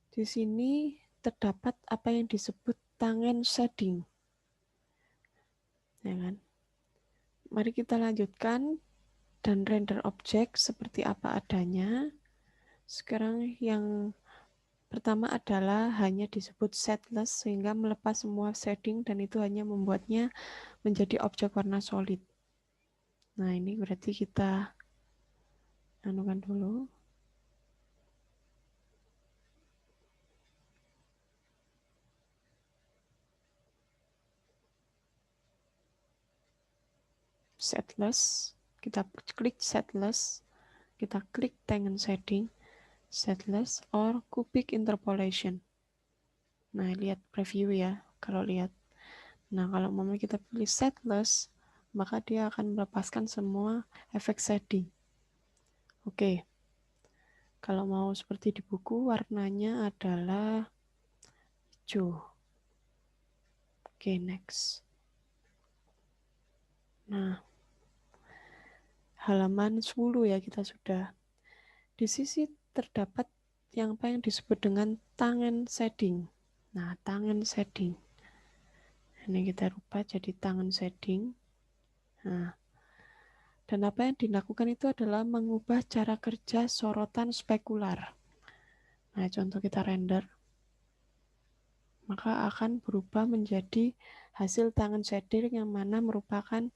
Di sini terdapat apa yang disebut tangen shading. Ya kan? Mari kita lanjutkan dan render objek seperti apa adanya. Sekarang yang pertama adalah hanya disebut setless sehingga melepas semua shading dan itu hanya membuatnya menjadi objek warna solid. Nah, ini berarti kita anukan dulu. Setless, kita klik setless, kita klik tangen shading, setless or cubic interpolation. Nah, lihat preview ya, kalau lihat. Nah, kalau mau kita pilih setless, maka dia akan melepaskan semua efek shading. Oke. Kalau mau seperti di buku, warnanya adalah hijau. Oke, next. Nah, halaman 10 ya kita sudah. Di sisi terdapat yang apa yang disebut dengan tangen shading. Nah, tangen shading. Ini kita rubah jadi tangen shading. Nah, dan apa yang dilakukan itu adalah mengubah cara kerja sorotan spekular. Nah, contoh kita render, maka akan berubah menjadi hasil tangen shading yang mana merupakan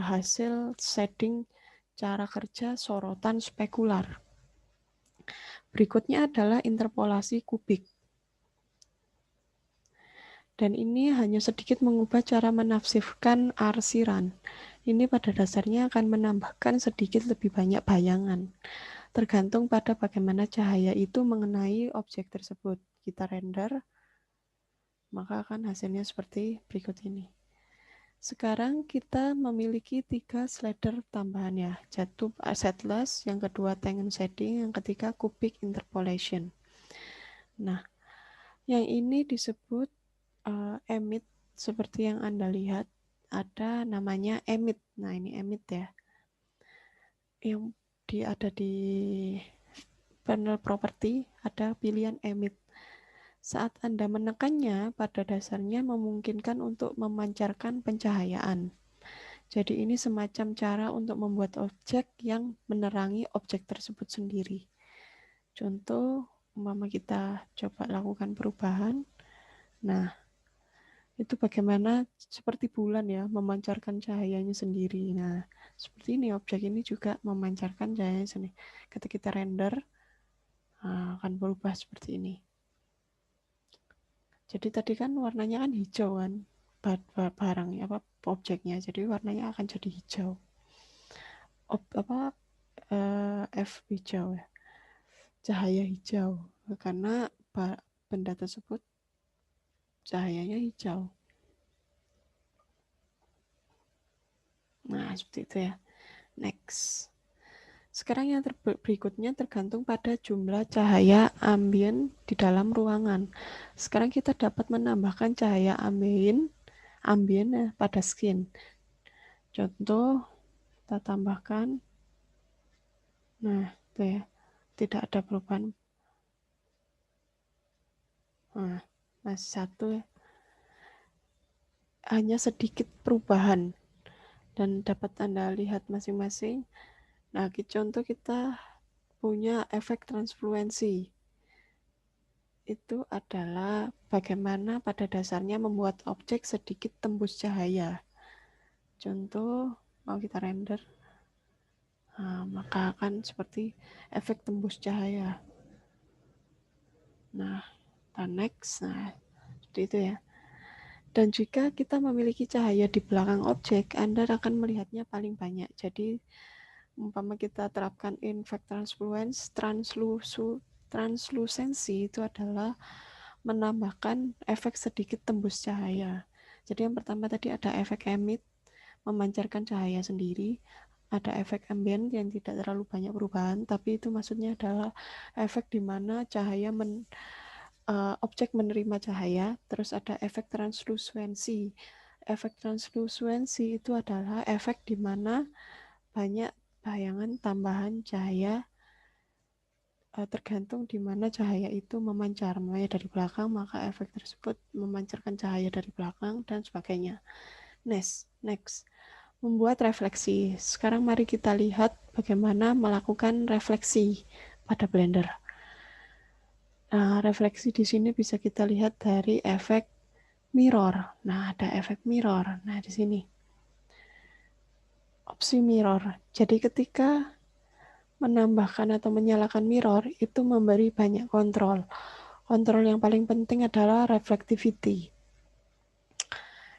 hasil shading cara kerja sorotan spekular. Berikutnya adalah interpolasi kubik. Dan ini hanya sedikit mengubah cara menafsirkan arsiran. Ini pada dasarnya akan menambahkan sedikit lebih banyak bayangan. Tergantung pada bagaimana cahaya itu mengenai objek tersebut. Kita render, maka akan hasilnya seperti berikut ini. Sekarang kita memiliki 3 slider tambahan ya. Satu setless, yang kedua tangen shading, yang ketiga cubic interpolation. Nah, yang ini disebut emit seperti yang Anda lihat. Ada namanya emit. Nah, ini emit ya. Yang ada di panel property ada pilihan emit. Saat Anda menekannya, pada dasarnya memungkinkan untuk memancarkan pencahayaan. Jadi ini semacam cara untuk membuat objek yang menerangi objek tersebut sendiri. Contoh, umpama kita coba lakukan perubahan. Nah, itu bagaimana seperti bulan ya, memancarkan cahayanya sendiri. Nah, seperti ini objek ini juga memancarkan cahayanya sendiri. Ketika kita render, akan berubah seperti ini. Jadi tadi kan warnanya kan hijau kan, barangnya apa objeknya. Jadi warnanya akan jadi hijau. F hijau ya, cahaya hijau karena benda tersebut cahayanya hijau. Nah, seperti itu ya. Next. Sekarang yang berikutnya tergantung pada jumlah cahaya ambien di dalam ruangan. Sekarang kita dapat menambahkan cahaya ambien ya, pada skin. Contoh, kita tambahkan. Nah, itu ya. Tidak ada perubahan. Nah, masih satu ya. Hanya sedikit perubahan. Dan dapat Anda lihat masing-masing. Nah, contoh kita punya efek transfluensi. itu adalah bagaimana pada dasarnya membuat objek sedikit tembus cahaya. Contoh, mau kita render, nah, maka akan seperti efek tembus cahaya. Nah, kita next, nah seperti itu ya. Dan jika kita memiliki cahaya di belakang objek, Anda akan melihatnya paling banyak. Jadi, umpama kita terapkan effect transfluence, translusensi itu adalah menambahkan efek sedikit tembus cahaya. Jadi yang pertama tadi ada efek emit, memancarkan cahaya sendiri. Ada efek ambient yang tidak terlalu banyak perubahan, tapi itu maksudnya adalah efek di mana cahaya objek menerima cahaya. Terus ada efek translusensi. Efek translusensi itu adalah efek di mana banyak bayangan tambahan cahaya tergantung di mana cahaya itu memancar. Dari belakang, maka efek tersebut memancarkan cahaya dari belakang dan sebagainya. Next. Membuat refleksi. Sekarang mari kita lihat bagaimana melakukan refleksi pada Blender. Nah, refleksi di sini bisa kita lihat dari efek mirror. Nah, ada efek mirror. Nah, di sini. Opsi mirror. Jadi ketika menambahkan atau menyalakan mirror, itu memberi banyak kontrol. Kontrol yang paling penting adalah reflectivity.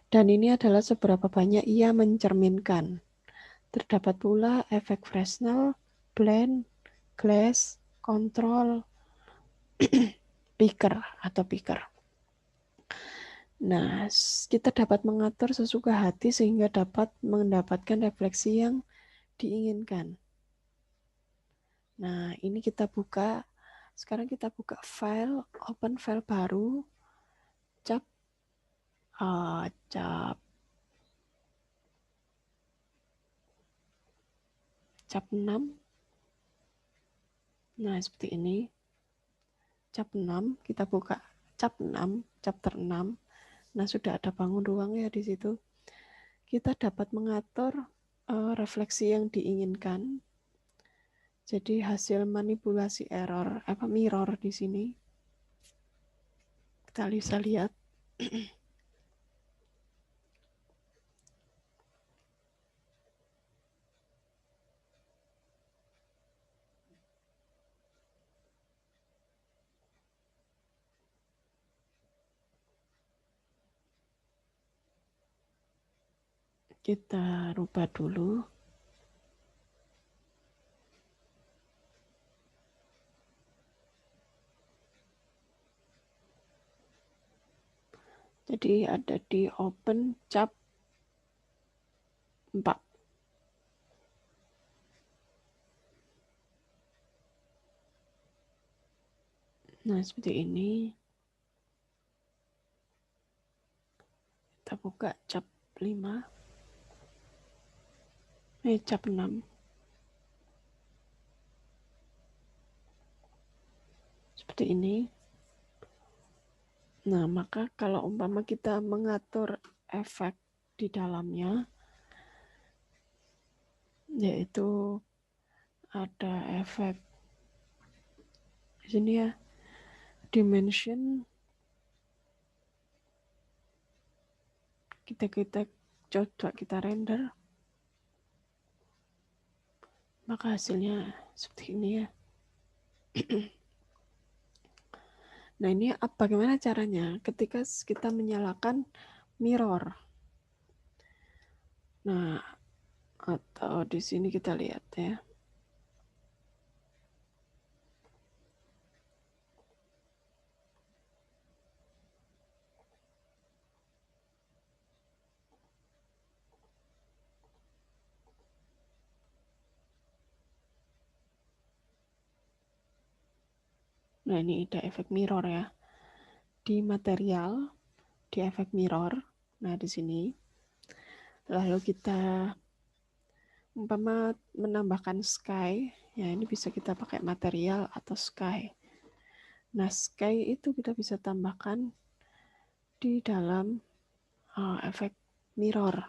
Dan ini adalah seberapa banyak ia mencerminkan. Terdapat pula efek Fresnel, blend, glass, control, picker atau picker. Nah, kita dapat mengatur sesuka hati sehingga dapat mendapatkan refleksi yang diinginkan. Nah, ini kita buka. Sekarang kita buka file, open file baru, cap 6. Nah, seperti ini. Cap 6, kita buka cap 6, chapter 6. Nah, sudah ada bangun ruang ya di situ. Kita dapat mengatur refleksi yang diinginkan. Jadi hasil manipulasi mirror di sini. Kita bisa lihat. Kita rubah dulu. Jadi ada di open cap 4. Nah, seperti ini. Kita buka cap 5. Cap 6. Seperti ini. Nah, maka kalau umpama kita mengatur efek di dalamnya, yaitu ada efek di sini ya, dimension. Kita coba kita render, maka hasilnya seperti ini ya. Nah, ini bagaimana caranya ketika kita menyalakan mirror. Nah, atau di sini kita lihat ya. Nah, ini ada efek mirror ya. Di material, di efek mirror. Nah, di sini. Lalu kita umpama menambahkan sky, ya ini bisa kita pakai material atau sky. Nah, sky itu kita bisa tambahkan di dalam efek mirror.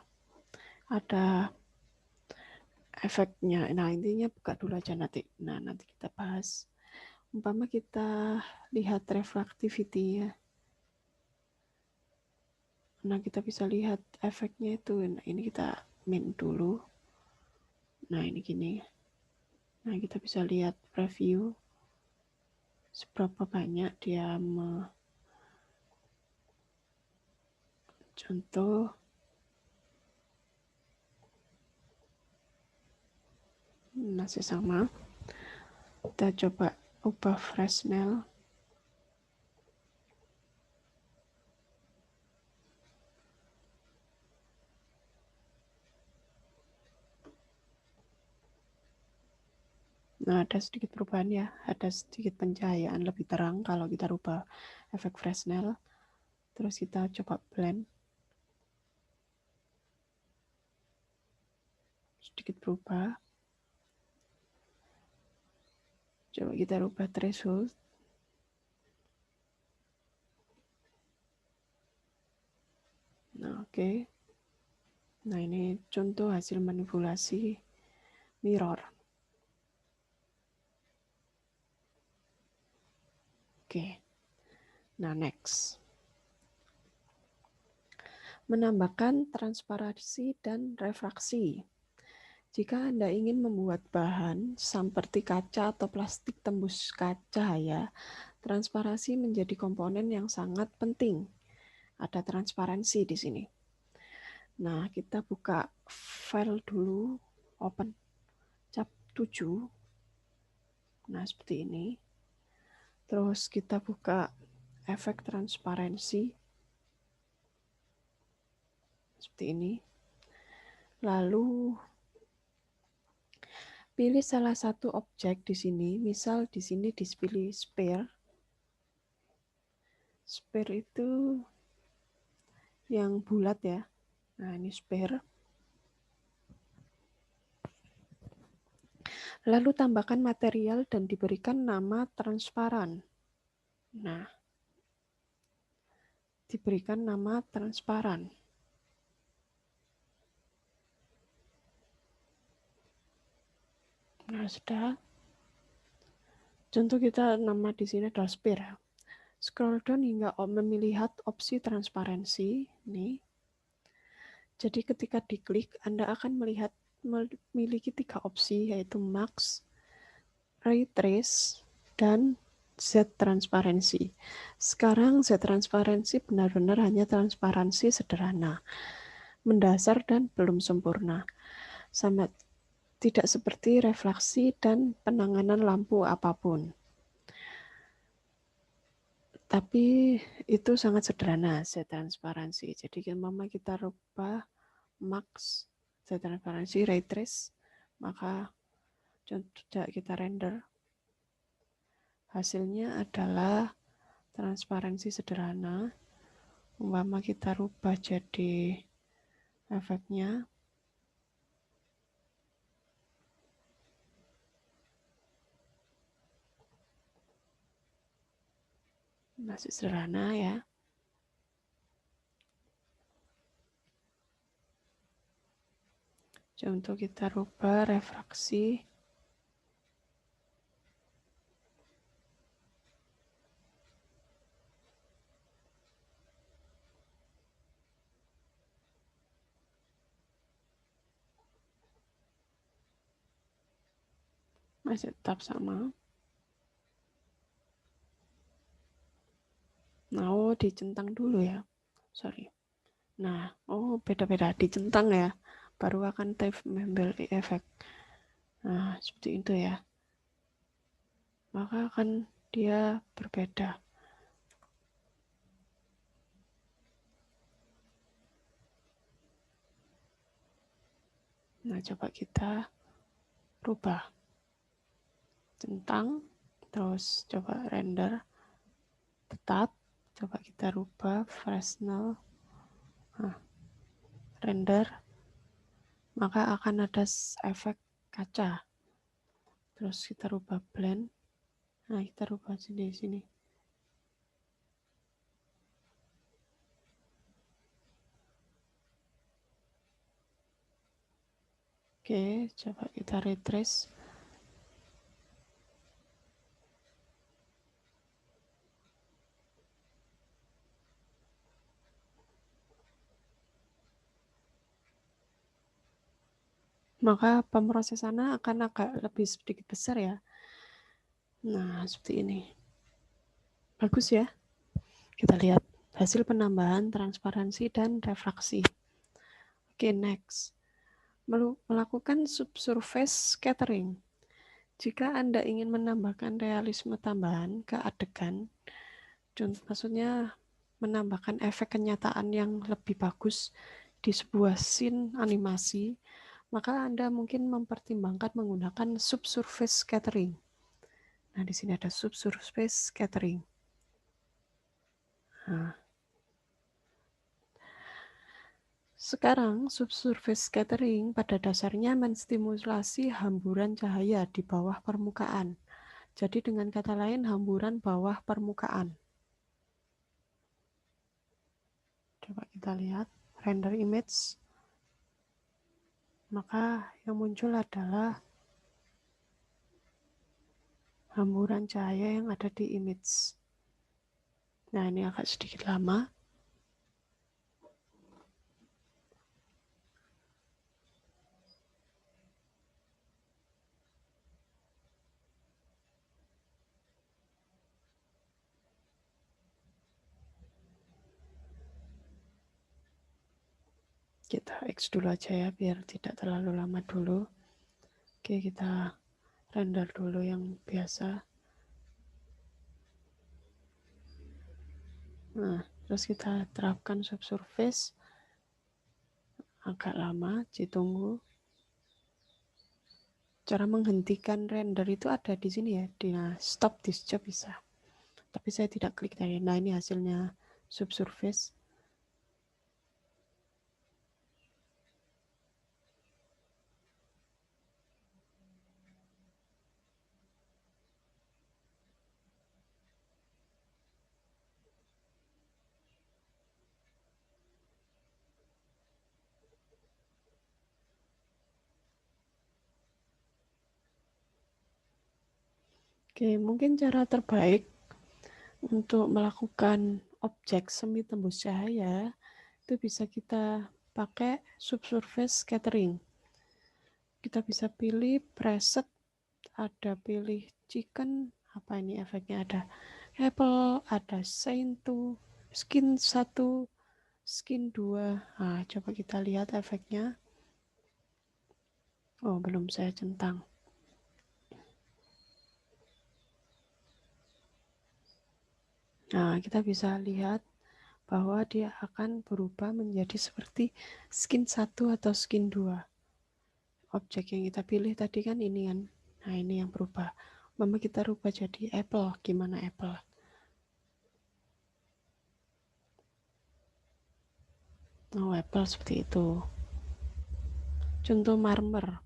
Ada efeknya. Nah, intinya buka dulu aja nanti. Nah, nanti kita bahas. Umpama kita lihat reflectivity-nya. Nah, kita bisa lihat efeknya itu. Nah, ini kita min dulu. Nah, ini gini. Nah, kita bisa lihat preview seberapa banyak dia contoh masih sama. Kita coba ubah Fresnel. Nah, ada sedikit perubahan ya, ada sedikit pencahayaan lebih terang kalau kita rubah efek Fresnel. Terus kita coba blend. Sedikit berubah. Coba kita rubah threshold. Nah, oke. Nah, ini contoh hasil manipulasi mirror. Oke. Nah, next. Menambahkan transparansi dan refraksi. Jika Anda ingin membuat bahan seperti kaca atau plastik tembus cahaya, transparansi menjadi komponen yang sangat penting. Ada transparansi di sini. Nah, kita buka file dulu, open cap 7. Nah, seperti ini. Terus kita buka efek transparansi. Seperti ini. Lalu pilih salah satu objek di sini. Misal di sini dipilih sphere. Sphere itu yang bulat ya. Nah, ini sphere. Lalu tambahkan material dan diberikan nama transparan. Nah, diberikan nama transparan. Nah, sudah. Contoh kita nama di sini adalah sphere. Scroll down hingga memilih opsi transparansi. Nih. Jadi ketika diklik, Anda akan melihat memiliki 3 opsi, yaitu max, ray trace, dan Z transparansi. Sekarang Z transparansi benar-benar hanya transparansi sederhana, mendasar dan belum sempurna. Sama tidak seperti refleksi dan penanganan lampu apapun. Tapi itu sangat sederhana Z transparansi. Jadi mama kita rubah max Z transparansi ray trace, maka coba kita render. Hasilnya adalah transparansi sederhana. Umpama kita rubah jadi efeknya. Masih sederhana ya. Contoh kita rubah refraksi. Masih tetap sama. Nah, dicentang dulu ya. Sorry. Nah, beda-beda. Dicentang ya. Baru akan mengambil efek. Nah, seperti itu ya. Maka akan dia berbeda. Nah, coba kita rubah. Centang. Terus coba render. Tetap. Coba kita rubah Fresnel. Nah, render. Maka akan ada efek kaca. Terus kita rubah blend. Nah, kita rubah di sini. Oke, coba kita retrace. maka pemrosesannya akan agak lebih sedikit besar ya. Nah, seperti ini. Bagus ya. Kita lihat hasil penambahan transparansi dan refraksi. Oke, next. Melakukan subsurface scattering. Jika Anda ingin menambahkan realisme tambahan ke adegan, maksudnya menambahkan efek kenyataan yang lebih bagus di sebuah scene animasi, maka Anda mungkin mempertimbangkan menggunakan subsurface scattering. Nah, di sini ada subsurface scattering. Nah, sekarang subsurface scattering pada dasarnya menstimulasi hamburan cahaya di bawah permukaan. Jadi dengan kata lain hamburan bawah permukaan. Coba kita lihat render image. Maka yang muncul adalah hamburan cahaya yang ada di image. Nah, ini agak sedikit lama. Kita X dulu aja ya, biar tidak terlalu lama dulu. Oke, kita render dulu yang biasa. Nah, terus kita terapkan subsurface. Agak lama, ditunggu. Cara menghentikan render itu ada di sini ya, di stop this job bisa. Tapi saya tidak klik tadi. Nah, ini hasilnya subsurface. Oke, mungkin cara terbaik untuk melakukan objek semi tembus cahaya itu bisa kita pakai subsurface scattering. Kita bisa pilih preset, ada pilih chicken, apa ini efeknya, ada apple, ada scene 2, skin 1, skin 2. Nah, coba kita lihat efeknya. Oh, belum saya centang. Nah, kita bisa lihat bahwa dia akan berubah menjadi seperti skin 1 atau skin 2. Objek yang kita pilih tadi kan ini kan. Nah, ini yang berubah. Mama kita rubah jadi apple. Gimana apple? Oh, apple seperti itu. Contoh marmer.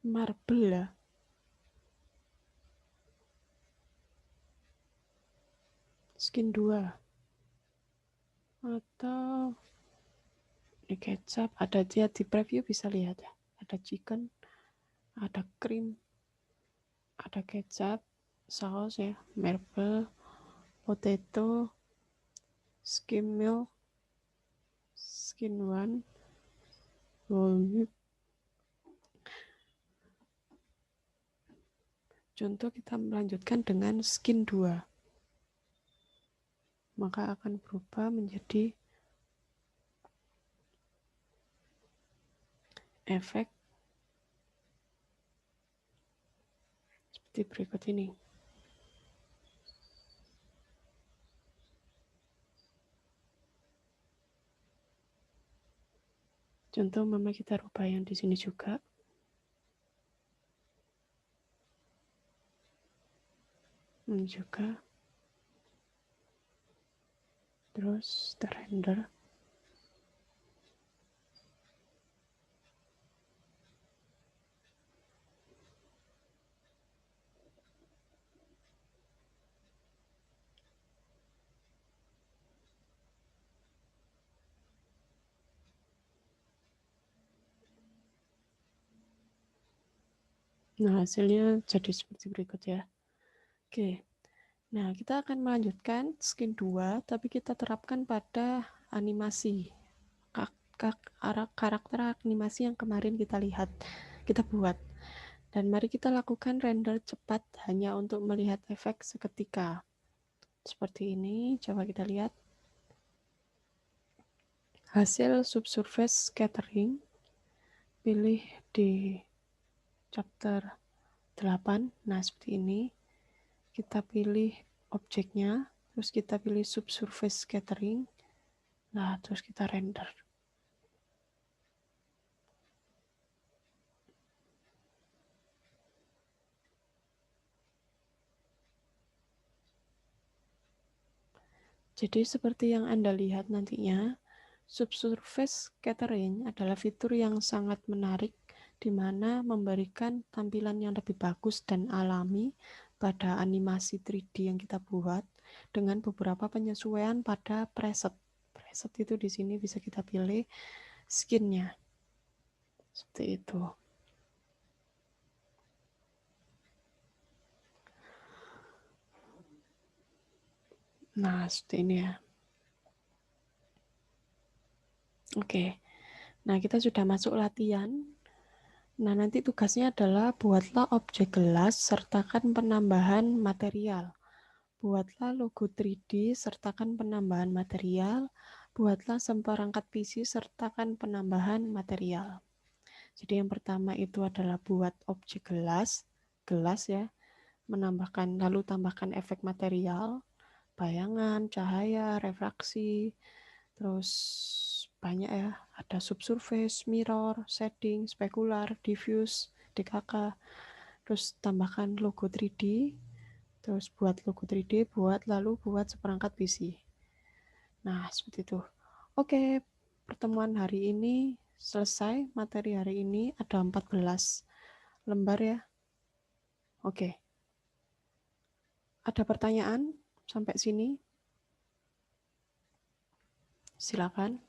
Marble ya. Skin 2. Atau ini kecap. Ada dia di preview bisa lihat ya. Ada chicken, ada cream, ada kecap, saus ya, marble, potato, skim milk, skin 1, whole milk. Contoh kita melanjutkan dengan skin 2. Maka akan berubah menjadi efek seperti berikut ini. Contoh mama kita rubah yang di sini juga. Juga. Terus terrender. Nah, hasilnya jadi seperti berikut ya. Oke. Nah, kita akan melanjutkan skin 2, tapi kita terapkan pada animasi. karakter animasi yang kemarin kita buat. Dan mari kita lakukan render cepat hanya untuk melihat efek seketika. Seperti ini, coba kita lihat. Hasil subsurface scattering, pilih di chapter 8. Nah, seperti ini. Kita pilih objeknya, terus kita pilih subsurface scattering. Nah, terus kita render. Jadi seperti yang Anda lihat nantinya, subsurface scattering adalah fitur yang sangat menarik di mana memberikan tampilan yang lebih bagus dan alami pada animasi 3D yang kita buat dengan beberapa penyesuaian pada preset. Preset itu di sini bisa kita pilih skinnya. Seperti itu. Nah, seperti ini ya. Oke. Nah, kita sudah masuk latihan. Nah, nanti tugasnya adalah buatlah objek gelas sertakan penambahan material. Buatlah logo 3D sertakan penambahan material. Buatlah seperangkat PC sertakan penambahan material. Jadi yang pertama itu adalah buat objek gelas ya, menambahkan lalu tambahkan efek material, bayangan, cahaya, refraksi, terus banyak ya, ada subsurface, mirror, shading, spekular, diffuse, DKK, terus tambahkan logo 3D, terus buat logo 3D, lalu buat seperangkat PC. Nah, seperti itu. Oke, pertemuan hari ini selesai. Materi hari ini ada 14 lembar ya. Oke. Ada pertanyaan sampai sini? Silakan.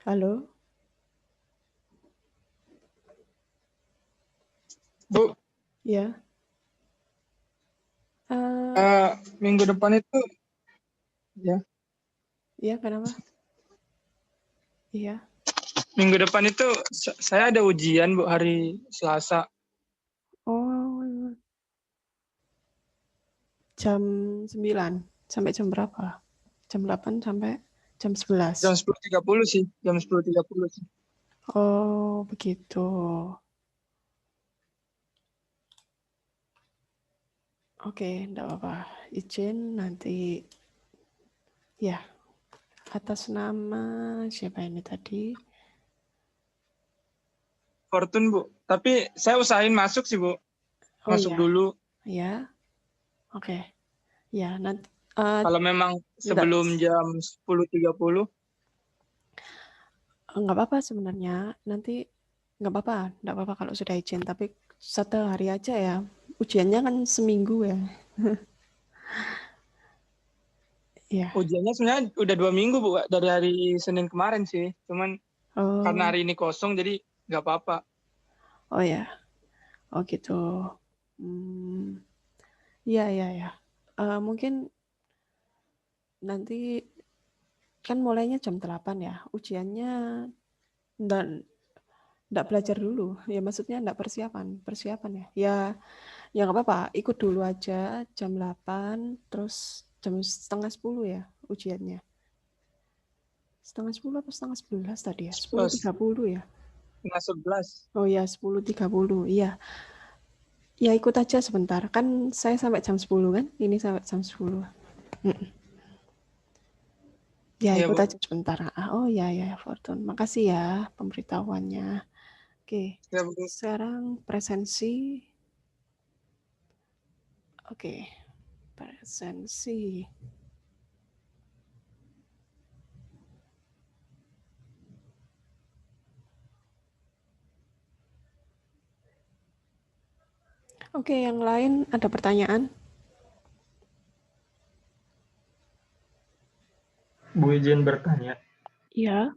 Halo? Bu, Ya. minggu depan itu ya. Iya, kenapa? Iya. Minggu depan itu saya ada ujian, Bu, hari Selasa. Oh, jam 9 sampai jam berapa? Jam 8 sampai jam 11. Jam 10.30 sih, jam 10.30 sih. Oh, begitu. Oke, enggak apa-apa. Izin nanti ya, atas nama siapa ini tadi? Fortune, Bu. Tapi saya usahain masuk sih, Bu. Oh Masuk iya, dulu. ya. Oke. Ya, nanti Kalau memang enggak, sebelum jam 10.30. enggak apa-apa sebenarnya. Nanti enggak apa-apa kalau sudah izin, tapi 1 hari aja ya. Ujiannya kan seminggu ya. Iya. Ujiannya sebenarnya udah 2 minggu, Bu, dari hari Senin kemarin sih. Cuman karena Oh, hari ini kosong, jadi nggak apa-apa. oh ya. Oh gitu. Hmm, iya, iya, ya. Mungkin nanti kan mulainya jam 8 ya. Ujiannya dan enggak belajar dulu. Ya maksudnya enggak persiapan ya. Ya nggak apa-apa, ikut dulu aja jam 8 terus jam setengah 10 ya ujiannya. Setengah 10 atau setengah 11 tadi ya? 10.30 ya? Setengah 11. Oh ya, 10.30. Iya. Ya ikut aja sebentar. Kan saya sampai jam 10 kan? Ini sampai jam 10. Ya, Iya, ikut Bu. aja sebentar. Oh ya, ya, Fortune. Makasih ya pemberitahuannya. Oke, Ya, Bu. sekarang presensi Oke, presensi. Oke, yang lain ada pertanyaan? Bu izin bertanya. Ya.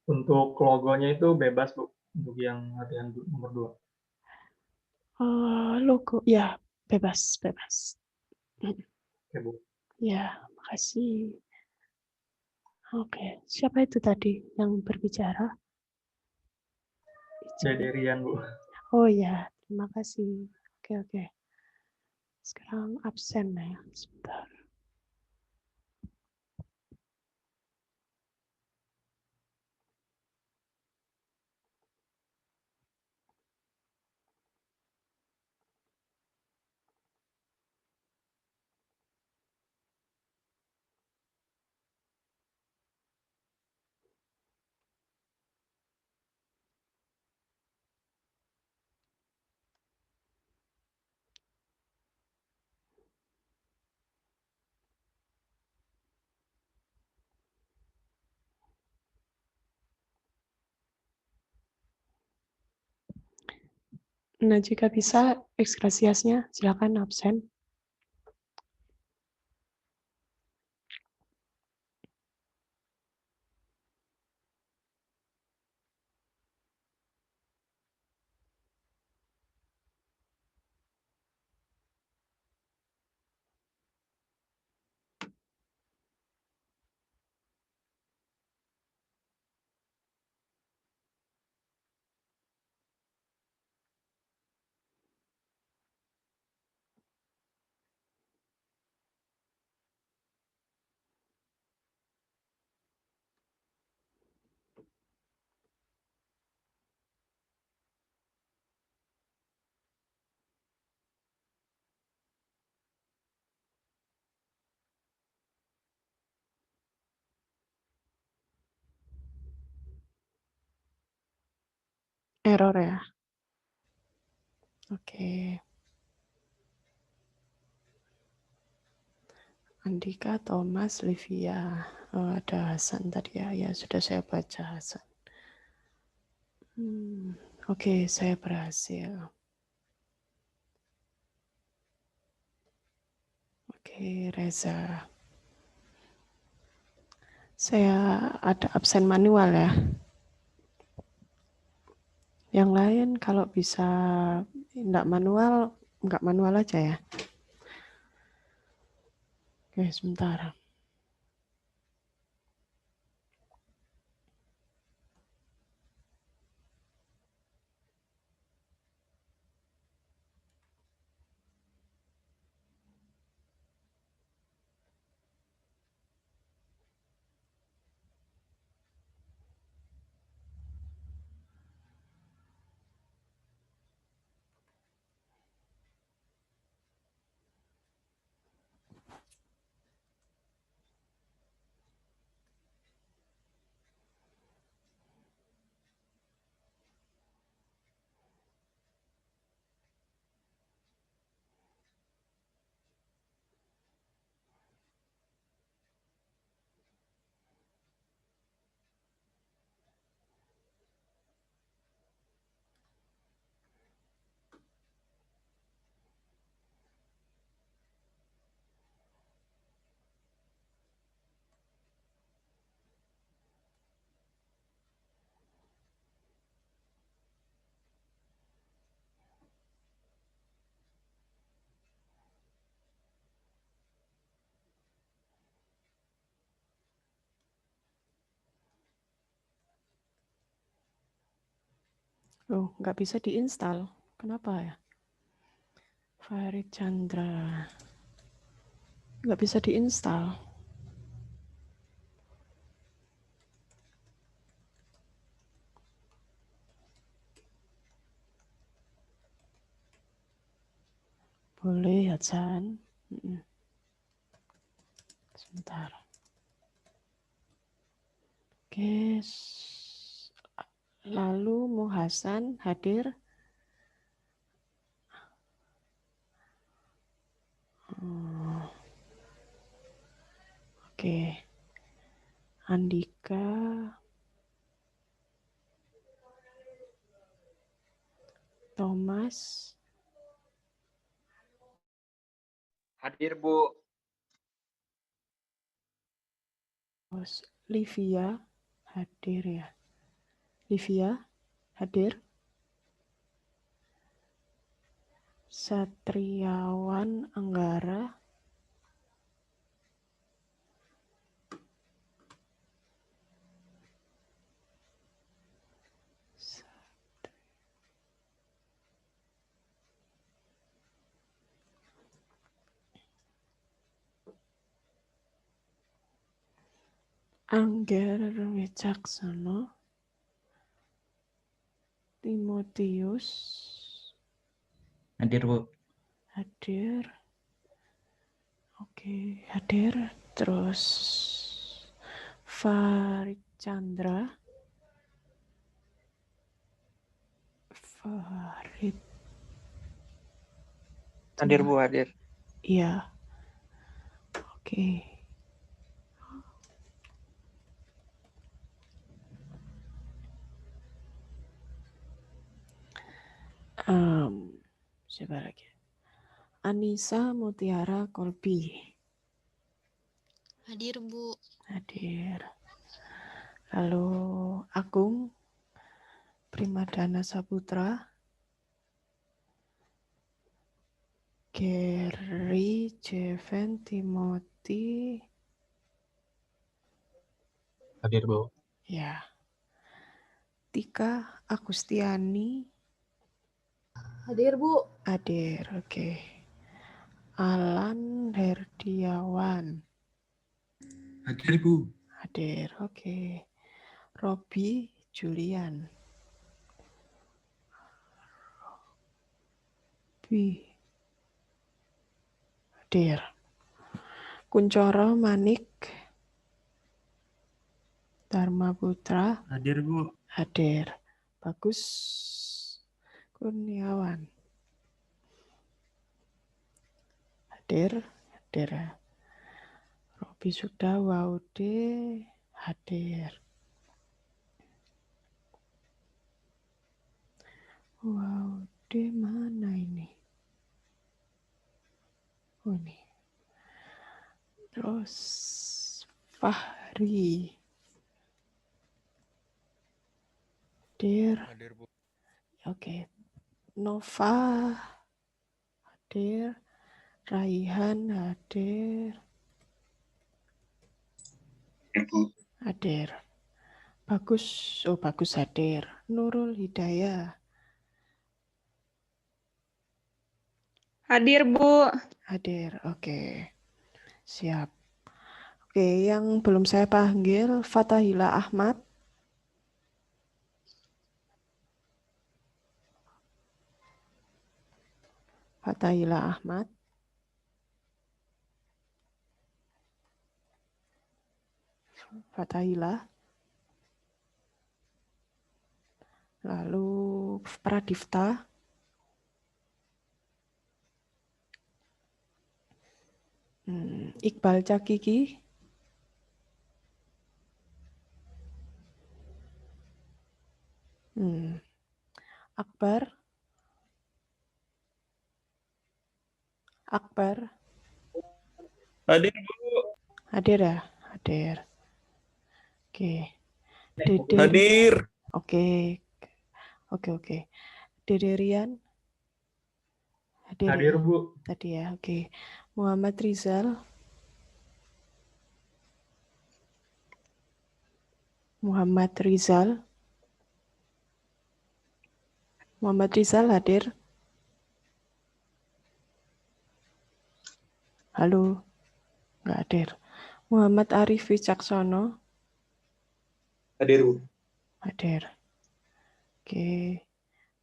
Untuk logonya itu bebas, Bu, untuk yang latihan nomor 2. Logo, ya bebas. Oke, Bu. Ya, makasih. Oke, siapa itu tadi yang berbicara? Dede Rian, Bu. Oh ya, terima kasih. Oke. Sekarang absen ya, sebentar. Nah, jika bisa, ekskrasiasnya silakan absen. Error ya. Oke. Andika, Thomas, Livia. Oh, ada Hasan tadi ya. Ya, sudah saya baca Hasan. Oke, saya berhasil. Oke, Reza. Saya ada absen manual ya. Yang lain kalau bisa enggak manual aja ya. Oke, sebentar. Oh, nggak bisa diinstal. Kenapa ya? Farid Chandra. Nggak bisa diinstal. Boleh, Hasan. Sebentar. Oke. Lalu Muhasan hadir. Oke. Andika. Thomas. Hadir, Bu. Terus Livia hadir ya. Livia hadir. Satriawan Anggara. Angger Wicaksono. Timotius Hadir, Bu. hadir. Oke, hadir. Terus Farid Chandra. Farid. Hadir Bu, hadir. Iya. Oke. Siapa lagi? Anissa Mutiara Kolbi. Hadir, Bu. Hadir. Lalu Agung Primadana Saputra. Gary Jeven Timothy. Hadir, Bu. Ya. Tika Agustiani. Hadir, Bu. Hadir, oke. Alan Herdiawan. Hadir, Bu. Hadir, oke. Robi Julian. Hadir. Kuncoro Manik. Dharma Putra. Hadir, Bu. Hadir. Bagus Kurniawan. Hadir. Hadir. Robi sudah. Waude hadir. Waude mana ini? Oh ini. Terus Fahri. Hadir. Bu. Oke. Nova hadir. Raihan hadir. Hadir. Bagus. Oh, bagus hadir. Nurul Hidayah. Hadir, Bu. Hadir. Oke. Siap. Oke, yang belum saya panggil Fatahila Ahmad. Fatahila Ahmad. Fatahila. Lalu Pradifta. Iqbal Cakiki. Akbar. Akbar. Hadir, Bu. Hadir ya? Hadir. Oke. Dede. Hadir. Oke. Oke. Dede Rian. Hadir Hadir, ya? Bu. Tadi ya, oke. Muhammad Rizal. Muhammad Rizal. Muhammad Rizal hadir. Halo. Nggak hadir. Muhammad Arif Wicaksono. Hadir, Bu. Hadir. Oke.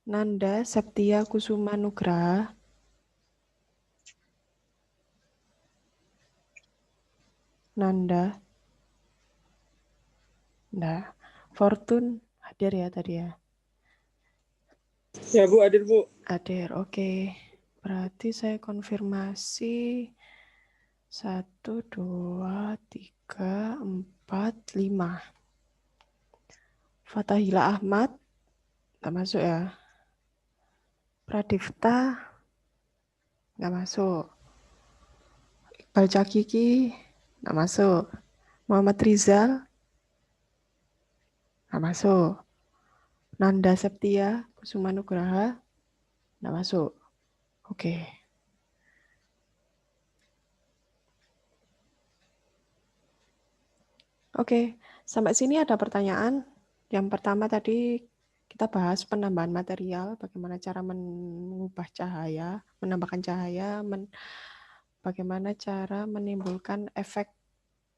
Nanda Septia Kusuma Nugraha. Nanda. Nah, Fortune hadir ya tadi ya? Ya Bu, hadir Bu. Hadir, oke. Berarti saya konfirmasi 1, 2, 3, 4, 5. Fatahila Ahmad, nggak masuk ya. Pradipta, nggak masuk. Iqbal Cakiki, nggak masuk. Muhammad Rizal, nggak masuk. Nanda Septia, Kusuma Nugraha, nggak masuk. Oke. Oke, sampai sini ada pertanyaan. Yang pertama tadi kita bahas penambahan material, bagaimana cara mengubah cahaya, menambahkan cahaya, bagaimana cara menimbulkan efek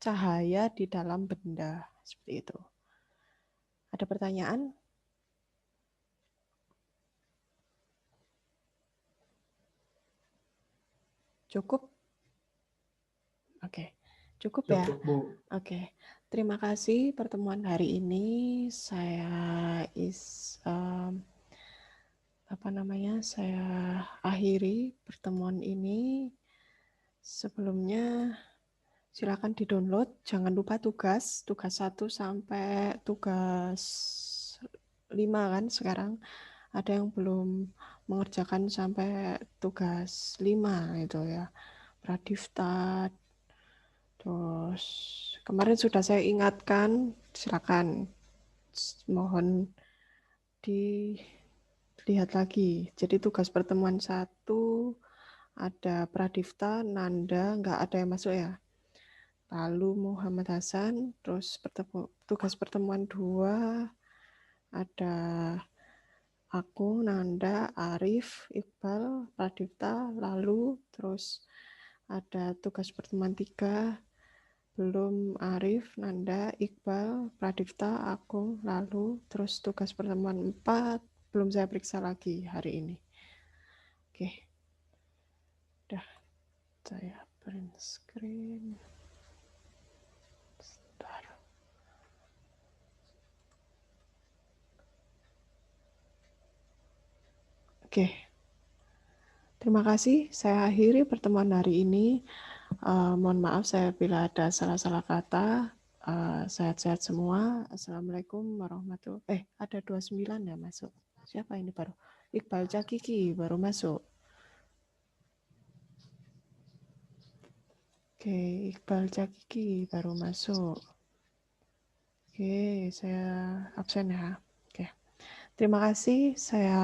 cahaya di dalam benda, seperti itu. Ada pertanyaan? Cukup? Oke, cukup ya? Cukup, Bu. Oke, terima kasih pertemuan hari ini. Saya saya akhiri pertemuan ini. Sebelumnya silakan di-download. Jangan lupa tugas 1 sampai tugas 5 kan sekarang. Ada yang belum mengerjakan sampai tugas 5 itu ya. Pradifta. Terus kemarin sudah saya ingatkan, silakan mohon dilihat lagi. Jadi tugas pertemuan 1 ada Pradifta, Nanda, nggak ada yang masuk ya. Lalu Muhammad Hasan, terus tugas pertemuan 2 ada aku, Nanda, Arif, Iqbal, Pradipta, lalu terus ada tugas pertemuan 3 belum Arif, Nanda, Iqbal, Pradipta, aku, lalu terus tugas pertemuan 4 belum saya periksa lagi hari ini. Oke. Udah saya print screen. Sebentar. Oke. Terima kasih. Saya akhiri pertemuan hari ini. Mohon maaf saya bila ada salah-salah kata. Sehat-sehat semua. Assalamualaikum warahmatullahi wabarakatuh. Ada 29 ya masuk. Siapa ini baru? Iqbal Cakiki baru masuk. Oke, Iqbal Cakiki baru masuk. Oke, saya absen ya. Oke. Terima kasih. Saya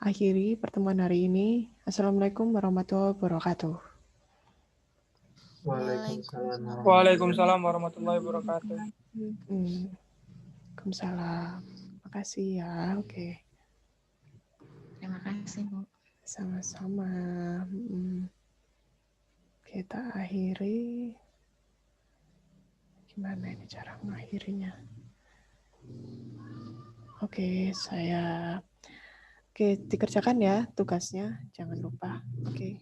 akhiri pertemuan hari ini. Assalamualaikum warahmatullahi wabarakatuh. Waalaikumsalam. Waalaikumsalam warahmatullahi wabarakatuh. Waalaikumsalam. Makasih ya. Oke. Terima kasih, Bu. Sama-sama. Kita akhiri. Gimana ini cara mengakhirinya? Oke, Oke, dikerjakan ya tugasnya. Jangan lupa. Oke.